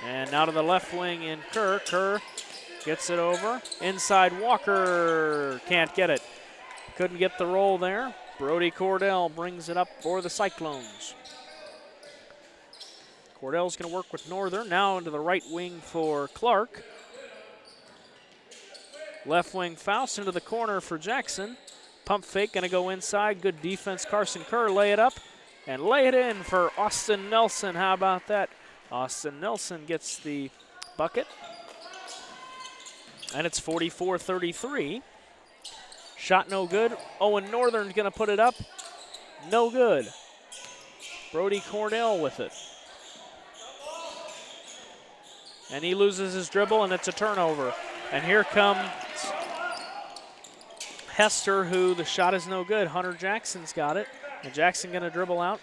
And now to the left wing in Kerr. Kerr gets it over. Inside Walker. Can't get it. Couldn't get the roll there. Brody Cordell brings it up for the Cyclones. Cordell's going to work with Northern. Now into the right wing for Clark. Left wing Faust into the corner for Jackson. Pump fake, going to go inside. Good defense. Carson Kerr lay it up and lay it in for Austin Nelson. How about that? Austin Nelson gets the bucket. And it's 44-33. Shot no good. Owen Northern's going to put it up. No good. Brody Cordell with it. And he loses his dribble, and it's a turnover. And here comes Hester, who the shot is no good. Hunter Jackson's got it. And Jackson going to dribble out.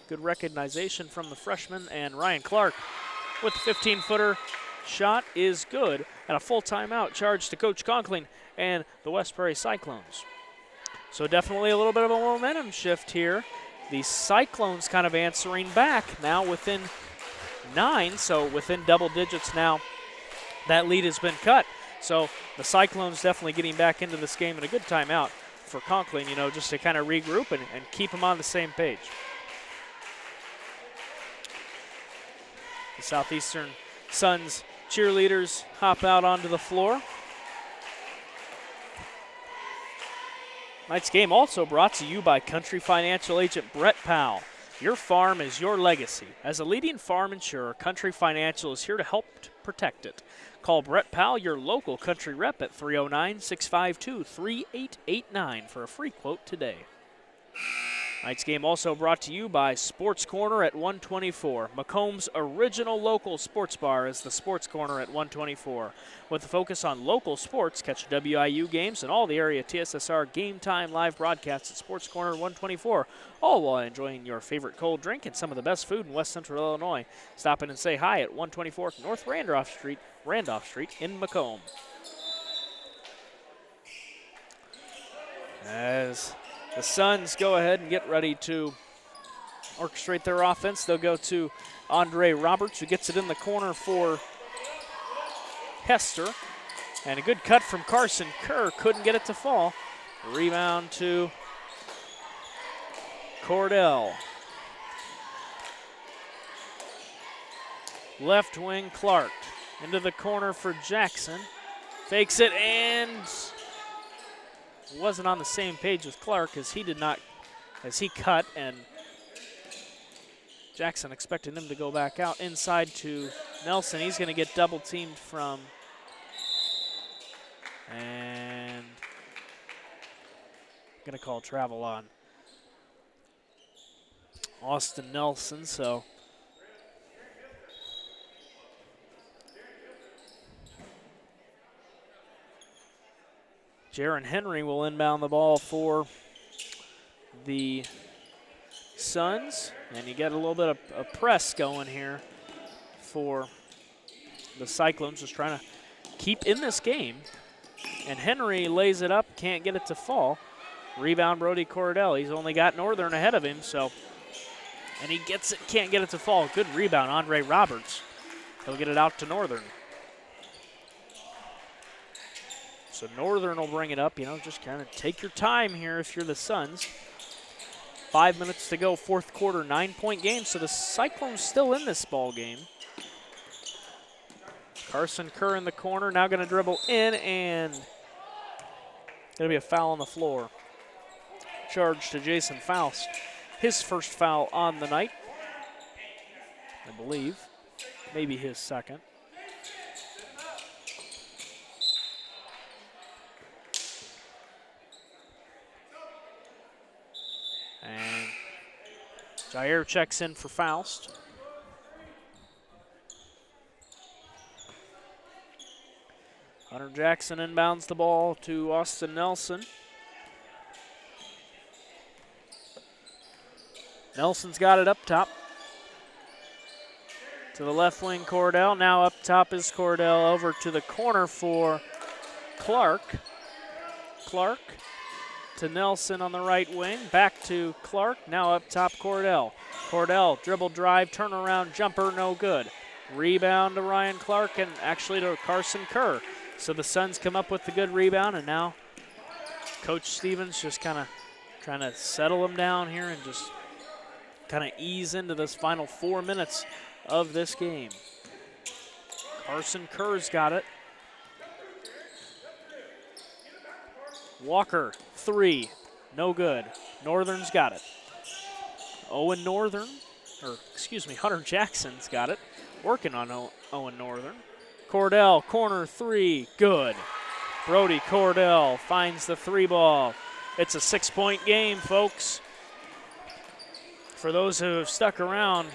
Good recognition from the freshman. And Ryan Clark with the 15-footer shot is good. And a full timeout charge to Coach Conkling and the West Prairie Cyclones. So definitely a little bit of a momentum shift here. The Cyclones kind of answering back now within 9, so within double digits now. That lead has been cut. So the Cyclones definitely getting back into this game, and a good timeout for Conklin, just to kind of regroup and keep them on the same page. The Southeastern Suns cheerleaders hop out onto the floor. Tonight's game also brought to you by Country Financial Agent Brett Powell. Your farm is your legacy. As a leading farm insurer, Country Financial is here to help protect it. Call Brett Powell, your local Country rep, at 309-652-3889 for a free quote today. Tonight's game also brought to you by Sports Corner at 124. Macomb's original local sports bar is the Sports Corner at 124. With a focus on local sports, catch WIU games and all the area TSSR Game Time live broadcasts at Sports Corner 124, all while enjoying your favorite cold drink and some of the best food in West Central Illinois. Stop in and say hi at 124 North Randolph Street in Macomb. As the Suns go ahead and get ready to orchestrate their offense, they'll go to Andre Roberts, who gets it in the corner for Hester. And a good cut from Carson Kerr, couldn't get it to fall. Rebound to Cordell. Left wing Clark into the corner for Jackson. Fakes it and wasn't on the same page with Clark as he cut, and Jackson expecting him to go back out inside to Nelson. He's going to get double teamed from, and going to call travel on Austin Nelson, so Jaron Henry will inbound the ball for the Suns. And you get a little bit of a press going here for the Cyclones, just trying to keep in this game. And Henry lays it up, can't get it to fall. Rebound Brody Cordell. He's only got Northern ahead of him, so. And he gets it, can't get it to fall. Good rebound, Andre Roberts. He'll get it out to Northern. So Northern will bring it up, just kind of take your time here if you're the Suns. 5 minutes to go, fourth quarter, 9-point game. So the Cyclones still in this ball game. Carson Kerr in the corner, now going to dribble in, and going to be a foul on the floor. Charge to Jason Faust. His first foul on the night, I believe. Maybe his second. And Jair checks in for Faust. Hunter Jackson inbounds the ball to Austin Nelson. Nelson's got it up top. To the left wing, Cordell. Now up top is Cordell. Over to the corner for Clark. Clark to Nelson on the right wing. Back to Clark. Now up top, Cordell. Cordell, dribble drive, turnaround, jumper, no good. Rebound to Ryan Clark and actually to Carson Kerr. So the Suns come up with the good rebound, and now Coach Stevens just kind of trying to settle them down here and just kind of ease into this final 4 minutes of this game. Carson Kerr's got it. Walker, three, no good. Northern's got it. Hunter Jackson's got it. Working on Owen Northern. Cordell, corner three, good. Brody Cordell finds the three ball. It's a 6-point game, folks. For those who have stuck around,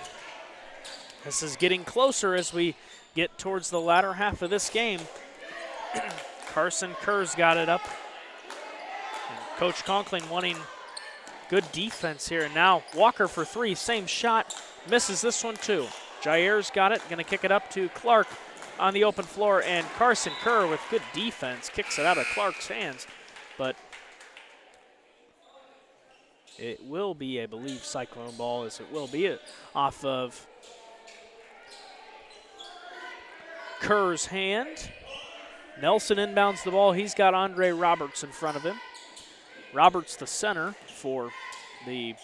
this is getting closer as we get towards the latter half of this game. Carson Kerr's got it up. And Coach Conklin wanting good defense here. And now Walker for three, same shot, misses this one too. Jair's got it, gonna kick it up to Clark on the open floor, and Carson Kerr with good defense kicks it out of Clark's hands. But it will be, I believe, Cyclone ball, as it will be off of Kerr's hand. Nelson inbounds the ball. He's got Andre Roberts in front of him. Roberts the center for the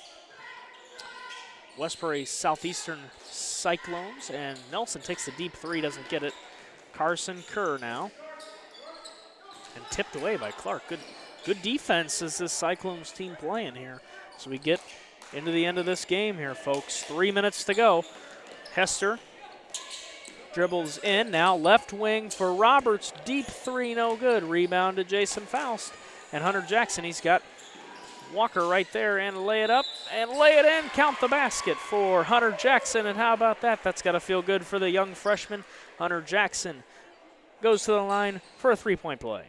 West Prairie Southeastern Cyclones, and Nelson takes the deep three, doesn't get it. Carson Kerr now. And tipped away by Clark. Good defense is this Cyclones team playing here. So we get into the end of this game here, folks. 3 minutes to go. Hester dribbles in. Now left wing for Roberts. Deep three, no good. Rebound to Jason Faust. And Hunter Jackson, he's got Walker right there, and lay it up and lay it in. Count the basket for Hunter Jackson. And how about that? That's got to feel good for the young freshman. Hunter Jackson goes to the line for a three-point play.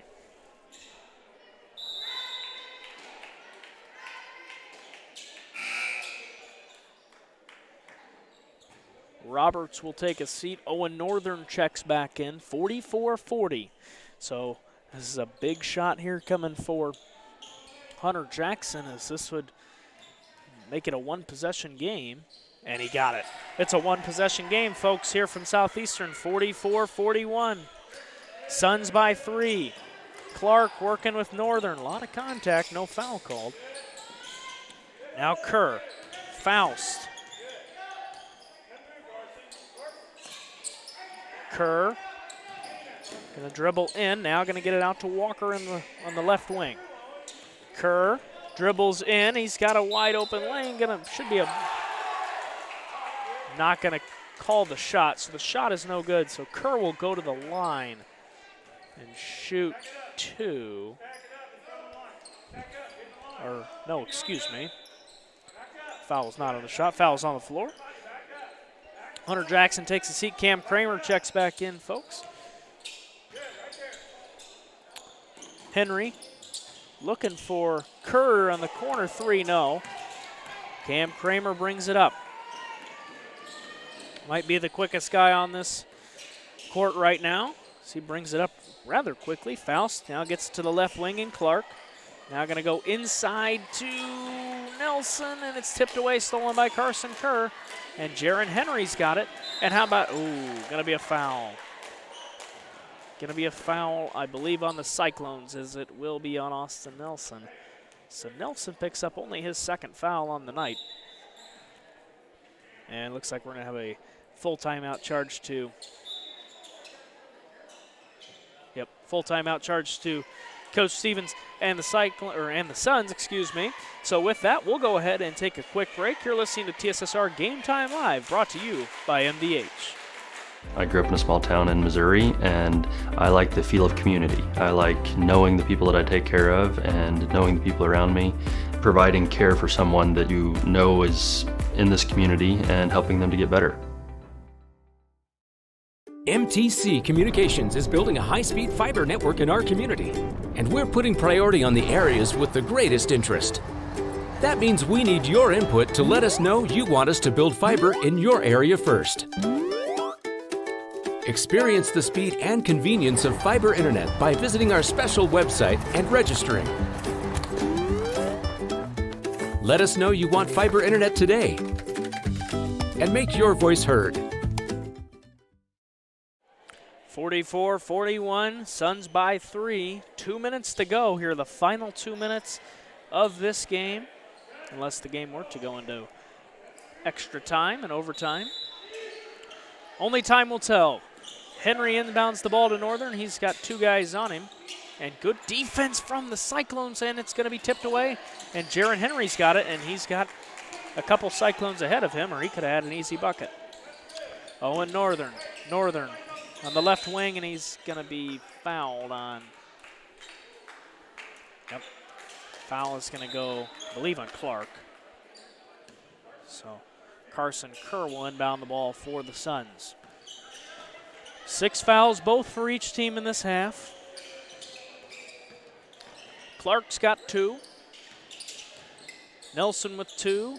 Roberts will take a seat. Owen Northern checks back in, 44-40. So this is a big shot here coming for Hunter Jackson, as this would make it a one-possession game. And he got it. It's a one-possession game, folks, here from Southeastern, 44-41. Suns by 3. Clark working with Northern. A lot of contact, no foul called. Now Kerr, Faust. Kerr gonna dribble in, now gonna get it out to Walker on the left wing. Kerr dribbles in, he's got a wide open lane, should be not gonna call the shot, so the shot is no good, so Kerr will go to the line and shoot two. Or, no, excuse me. Foul's not on the shot, foul's on the floor. Hunter Jackson takes a seat. Cam Kramer checks back in, folks. Henry looking for Kerr on the corner three, no. Cam Kramer brings it up. Might be the quickest guy on this court right now. So he brings it up rather quickly. Faust now gets to the left wing, and Clark now going to go inside to Nelson, and it's tipped away, stolen by Carson Kerr. And Jaron Henry's got it. And how about, going to be a foul. Going to be a foul, I believe, on the Cyclones, as it will be on Austin Nelson. So Nelson picks up only his second foul on the night. And it looks like we're going to have a full timeout charge to, full timeout charge to Coach Stevens and the Suns, excuse me. So with that, we'll go ahead and take a quick break. You're listening to TSSR Game Time Live, brought to you by MDH. I grew up in a small town in Missouri, and I like the feel of community. I like knowing the people that I take care of and knowing the people around me, providing care for someone that you know is in this community and helping them to get better. MTC Communications is building a high-speed fiber network in our community, and we're putting priority on the areas with the greatest interest. That means we need your input to let us know you want us to build fiber in your area first. Experience the speed and convenience of fiber internet by visiting our special website and registering. Let us know you want fiber internet today, and make your voice heard. 44-41, Suns by 3. 2 minutes to go here, the final 2 minutes of this game, unless the game were to go into extra time and overtime. Only time will tell. Henry inbounds the ball to Northern. He's got two guys on him. And good defense from the Cyclones, and it's going to be tipped away. And Jaron Henry's got it, and he's got a couple Cyclones ahead of him, or he could have had an easy bucket. Owen Northern on the left wing, and he's going to be fouled on. Yep. Foul is going to go, I believe, on Clark. So Carson Kerr will inbound the ball for the Suns. 6 fouls, both for each team in this half. Clark's got 2. Nelson with 2.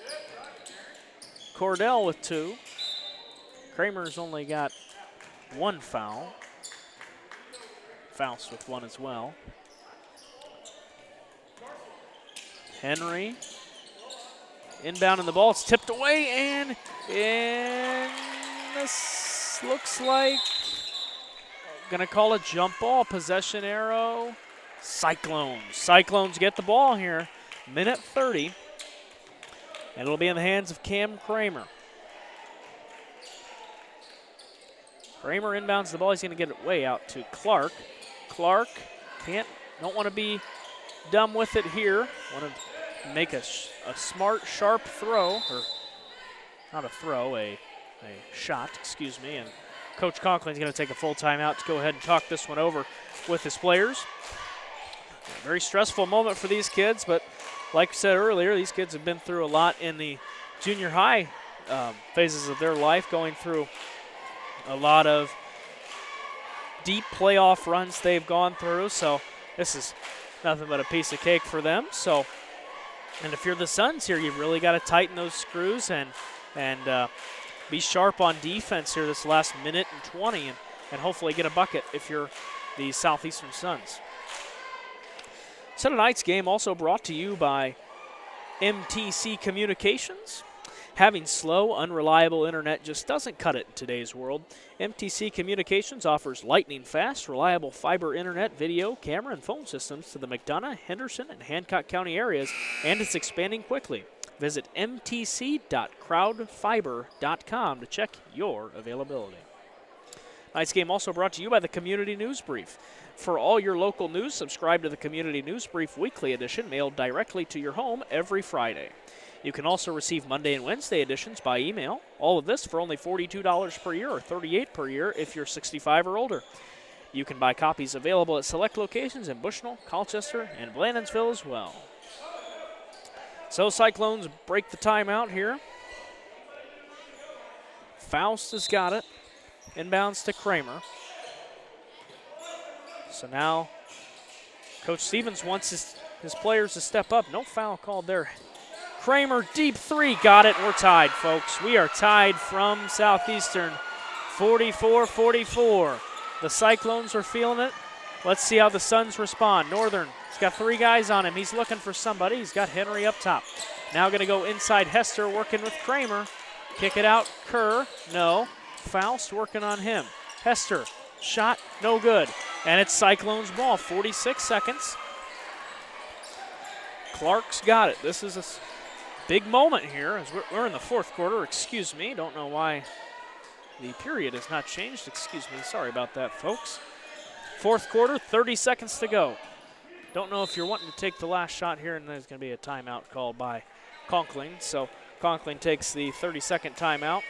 Cordell with 2. Kramer's only got 1 foul. Faust with 1 as well. Henry inbounding the ball. It's tipped away, and this looks like going to call a jump ball. Possession arrow. Cyclones. Cyclones get the ball here. Minute 30. And it'll be in the hands of Cam Kramer. Kramer inbounds the ball. He's going to get it way out to Clark. Clark don't want to be dumb with it here. Want to make a smart, sharp throw, or not a throw, a shot, excuse me. And Coach Conklin's going to take a full timeout to go ahead and talk this one over with his players. A very stressful moment for these kids, but like I said earlier, these kids have been through a lot in the junior high phases of their life, going through a lot of deep playoff runs they've gone through, so this is nothing but a piece of cake for them. So, and if you're the Suns here, you've really got to tighten those screws and be sharp on defense here this last minute and 20 and hopefully get a bucket if you're the Southeastern Suns. So tonight's game also brought to you by MTC Communications. Having slow, unreliable internet just doesn't cut it in today's world. MTC Communications offers lightning-fast, reliable fiber internet, video, camera, and phone systems to the McDonough, Henderson, and Hancock County areas, and it's expanding quickly. Visit mtc.crowdfiber.com to check your availability. Tonight's game also brought to you by the Community News Brief. For all your local news, subscribe to the Community News Brief Weekly Edition, mailed directly to your home every Friday. You can also receive Monday and Wednesday editions by email. All of this for only $42 per year or $38 per year if you're 65 or older. You can buy copies available at select locations in Bushnell, Colchester, and Blandonsville as well. So Cyclones break the timeout here. Faust has got it. Inbounds to Kramer. So now Coach Stevens wants his players to step up. No foul called there. Kramer, deep three, got it. We're tied, folks. We are tied from Southeastern, 44-44. The Cyclones are feeling it. Let's see how the Suns respond. Northern, he's got three guys on him. He's looking for somebody. He's got Henry up top. Now going to go inside Hester, working with Kramer. Kick it out, Kerr, no. Faust working on him. Hester, shot, no good. And it's Cyclones ball, 46 seconds. Clark's got it. This is a big moment here as we're in the fourth quarter. Excuse me. Don't know why the period has not changed. Excuse me. Sorry about that, folks. Fourth quarter, 30 seconds to go. Don't know if you're wanting to take the last shot here, and there's going to be a timeout called by Conkling. So Conkling takes the 30-second timeout.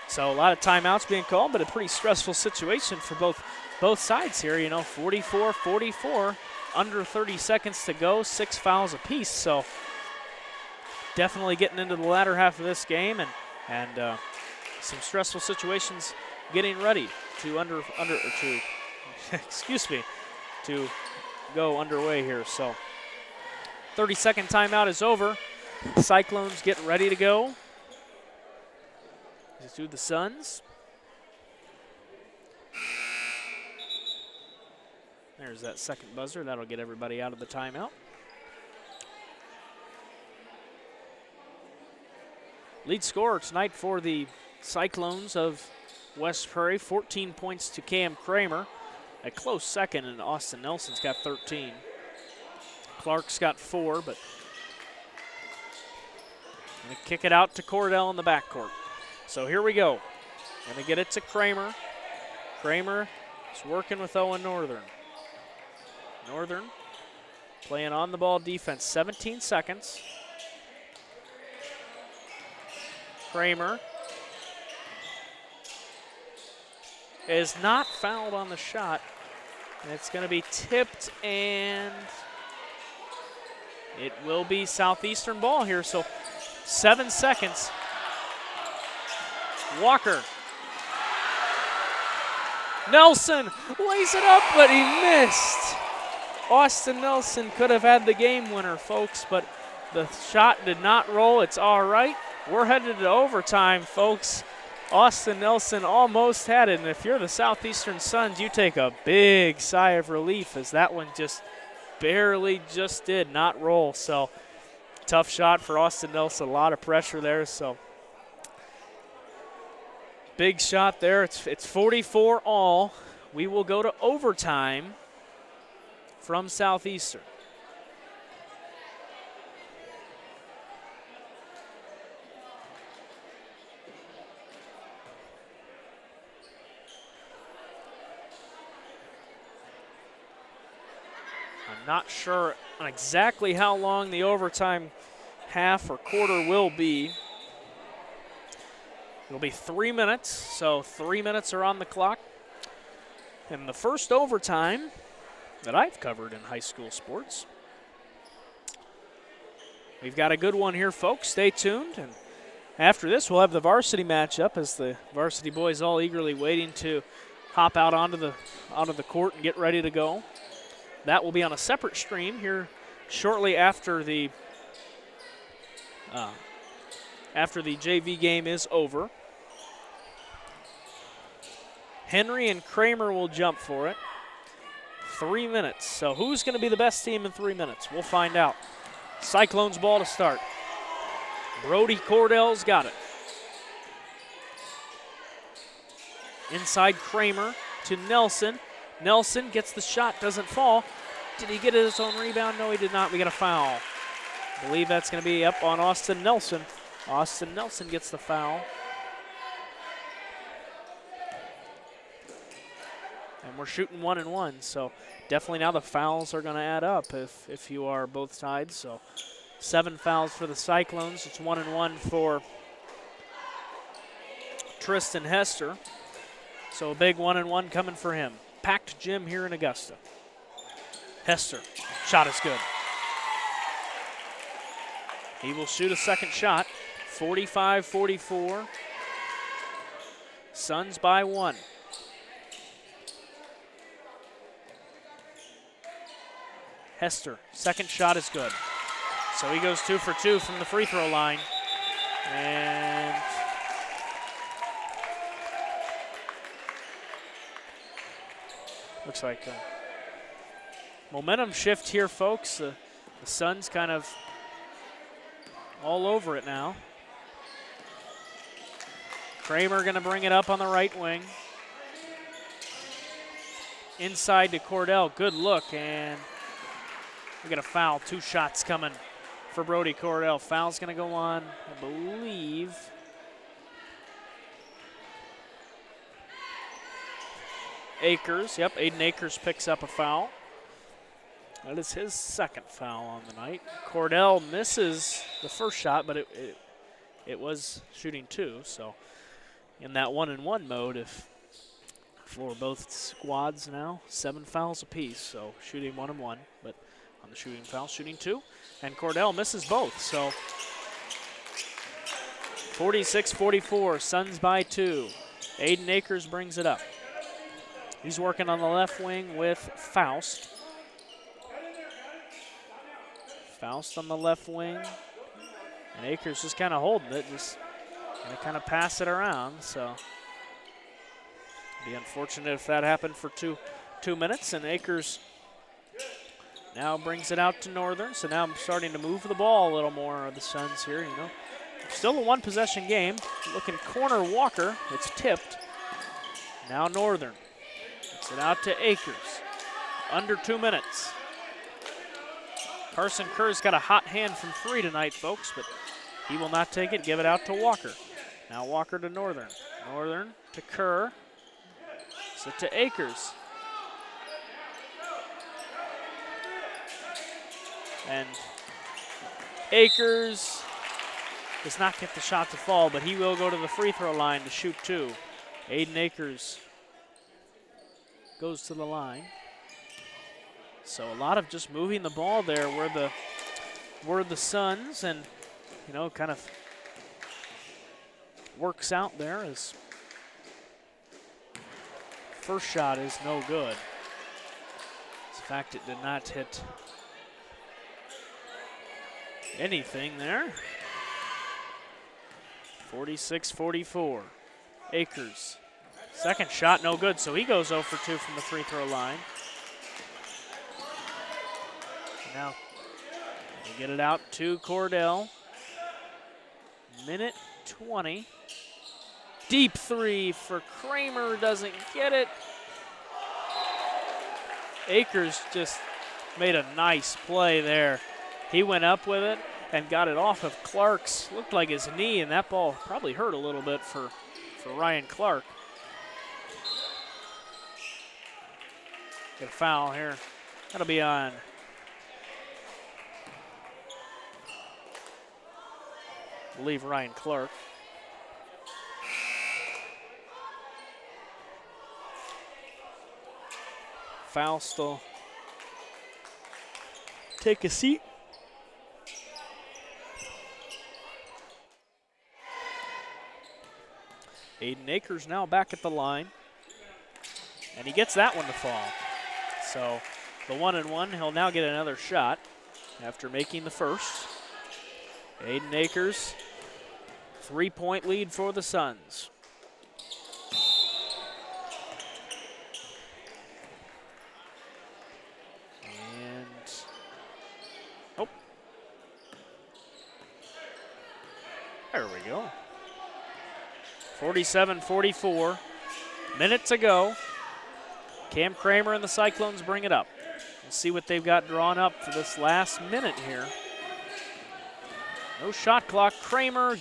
So a lot of timeouts being called, but a pretty stressful situation for both sides here. 44-44, under 30 seconds to go, 6 fouls apiece. So definitely getting into the latter half of this game, and some stressful situations getting ready to to go underway here. So 30-second timeout is over. Cyclones getting ready to go. Just do the Suns. There's that second buzzer. That'll get everybody out of the timeout. Lead scorer tonight for the Cyclones of West Prairie, 14 points to Cam Kramer. A close second, and Austin Nelson's got 13. Clark's got 4, but going to kick it out to Cordell in the backcourt. So here we go. Going to get it to Kramer. Kramer is working with Owen Northern. Northern playing on the ball defense, 17 seconds. Kramer is not fouled on the shot, and it's going to be tipped, and it will be Southeastern ball here. So 7 seconds. Walker. Nelson lays it up, but he missed. Austin Nelson could have had the game winner, folks, but the shot did not roll. It's all right. We're headed to overtime, folks. Austin Nelson almost had it, and if you're the Southeastern Suns, you take a big sigh of relief as that one just barely did not roll. So tough shot for Austin Nelson, a lot of pressure there. So Big shot there. It's 44 all. We will go to overtime from Southeastern. I'm not sure on exactly how long the overtime half or quarter will be. It'll be 3 minutes, so 3 minutes are on the clock. And the first overtime that I've covered in high school sports. We've got a good one here, folks. Stay tuned. And after this, we'll have the varsity matchup as the varsity boys all eagerly waiting to hop out onto the court and get ready to go. That will be on a separate stream here shortly after the JV game is over. Henry and Kramer will jump for it. 3 minutes. So who's going to be the best team in 3 minutes? We'll find out. Cyclones ball to start. Brody Cordell's got it. Inside Kramer to Nelson. Nelson gets the shot, doesn't fall. Did he get his own rebound? No, he did not. We got a foul. I believe that's going to be up on Austin Nelson. Austin Nelson gets the foul. And we're shooting 1 and 1, so definitely now the fouls are going to add up if you are both sides. So 7 fouls for the Cyclones. It's 1 and 1 for Tristan Hester. So a big 1 and 1 coming for him. Packed gym here in Augusta. Hester, shot is good. He will shoot a second shot. 45-44. Suns by 1. Hester, second shot is good. So he goes 2 for 2 from the free throw line. And looks like a momentum shift here, folks. The Suns kind of all over it now. Kramer going to bring it up on the right wing. Inside to Cordell. Good look, and we got a foul. 2 shots coming for Brody Cordell. Foul's going to go on, I believe. Akers. Yep, Aiden Akers picks up a foul. That is his second foul on the night. Cordell misses the first shot, but it was shooting 2. So in that 1 and 1 mode, for both squads now, 7 fouls apiece. So shooting 1 and 1, but on the shooting foul, shooting 2. And Cordell misses both. So 46-44, Suns by 2. Aiden Akers brings it up. He's working on the left wing with Faust. Faust on the left wing. And Akers just kind of holding it, just going to kind of pass it around. So it'd be unfortunate if that happened for two minutes. And Akers now brings it out to Northern. So now I'm starting to move the ball a little more, the Suns here, you know. Still a 1-possession game. Looking corner Walker. It's tipped. Now Northern. Gets it out to Akers. Under 2 minutes. Carson Kerr's got a hot hand from 3 tonight, folks, but he will not take it. Give it out to Walker. Now Walker to Northern. Northern to Kerr. Sit to Akers. And Akers does not get the shot to fall, but he will go to the free throw line to shoot 2. Aiden Akers goes to the line. So a lot of just moving the ball there where the Suns, and you know, kind of works out there as first shot is no good. In fact, it did not hit anything there. 46-44. Akers. Second shot, no good, so he goes 0 for 2 from the free throw line. Now, we get it out to Cordell. Minute 20 Deep three for Kramer, doesn't get it. Akers just made a nice play there. He went up with it and got it off of Clark's, looked like his knee, and that ball probably hurt a little bit for Ryan Clark. Get a foul here. That'll be on I believe Ryan Clark. Foul still. Take a seat. Aiden Akers now back at the line. And he gets that one to fall. So the 1-and-1, he'll now get another shot after making the first. Aiden Akers, 3-point lead for the Suns. And, oh. There we go. 47-44, minute to go. Cam Kramer and the Cyclones bring it up. We'll see what they've got drawn up for this last minute here. No shot clock. Kramer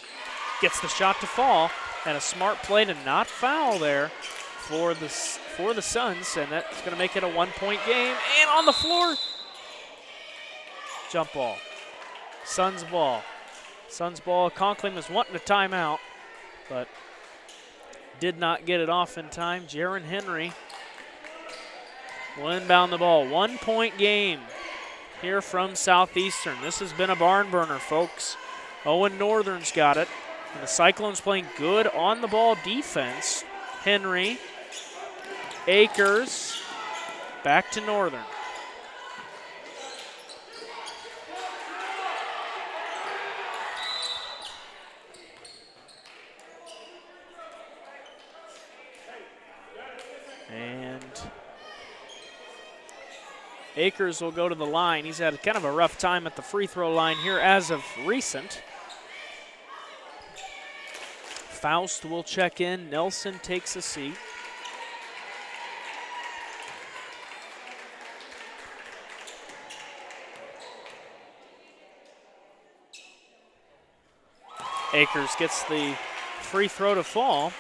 gets the shot to fall, and a smart play to not foul there for the Suns, and that's going to make it a 1-point game. And on the floor, jump ball. Suns ball. Suns ball. Conklin was wanting a timeout, but did not get it off in time. Jaron Henry will inbound the ball. 1-point game here from Southeastern. This has been a barn burner, folks. Owen Northern's got it. And the Cyclones playing good on the ball defense. Henry, Akers, back to Northern. And Akers will go to the line. He's had kind of a rough time at the free throw line here as of recent. Faust will check in. Nelson takes a seat. Akers gets the free throw to fall.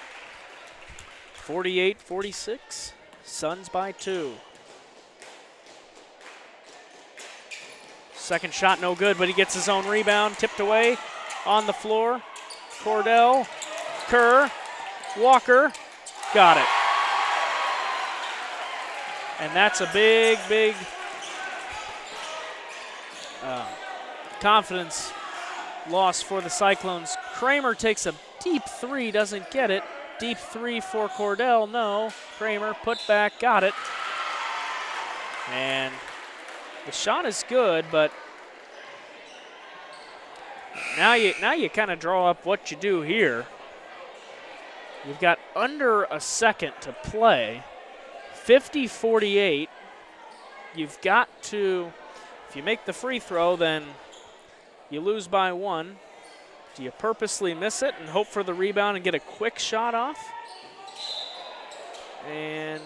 48-46, Suns by 2. Second shot no good, but he gets his own rebound, tipped away on the floor. Cordell, Kerr, Walker, got it. And that's a big, big confidence loss for the Cyclones. Kramer takes a deep three, doesn't get it. Deep three for Cordell, no. Kramer, put back, got it. And the shot is good, but now you kind of draw up what you do here. You've got under a second to play. 50-48. You've got to, if you make the free throw, then you lose by 1. Do you purposely miss it and hope for the rebound and get a quick shot off? And,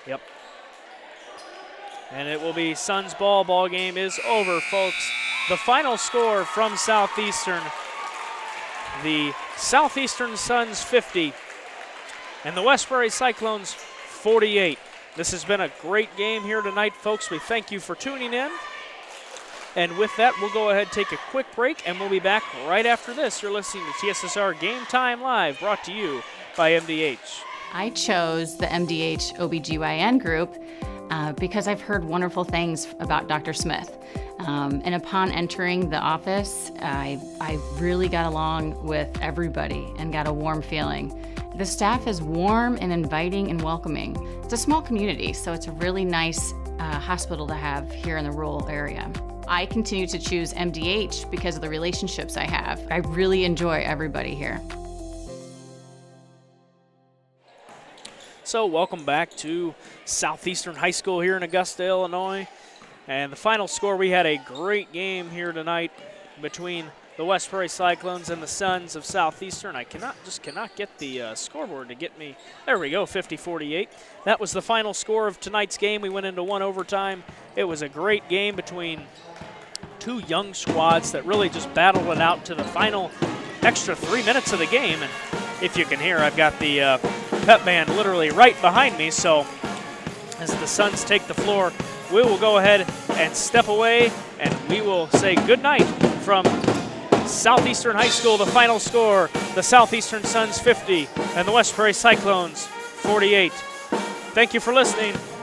yep. And it will be Suns ball. Ball game is over, folks. The final score from Southeastern, the Southeastern Suns 50 and the West Prairie Cyclones 48. This has been a great game here tonight, folks. We thank you for tuning in. And with that, we'll go ahead and take a quick break, and we'll be back right after this. You're listening to TSSR Game Time Live, brought to you by MDH. I chose the MDH OBGYN group because I've heard wonderful things about Dr. Smith. And upon entering the office, I really got along with everybody and got a warm feeling. The staff is warm and inviting and welcoming. It's a small community, so it's a really nice hospital to have here in the rural area. I continue to choose MDH because of the relationships I have. I really enjoy everybody here. So welcome back to Southeastern High School here in Augusta, Illinois. And the final score, we had a great game here tonight between the West Prairie Cyclones and the Suns of Southeastern. I cannot get the scoreboard to get me. There we go, 50-48. That was the final score of tonight's game. We went into one overtime. It was a great game between two young squads that really just battled it out to the final extra 3 minutes of the game. And if you can hear, I've got the pep band literally right behind me. So as the Suns take the floor, we will go ahead and step away, and we will say goodnight from Southeastern High School. The final score, the Southeastern Suns 50 and the West Prairie Cyclones 48. Thank you for listening.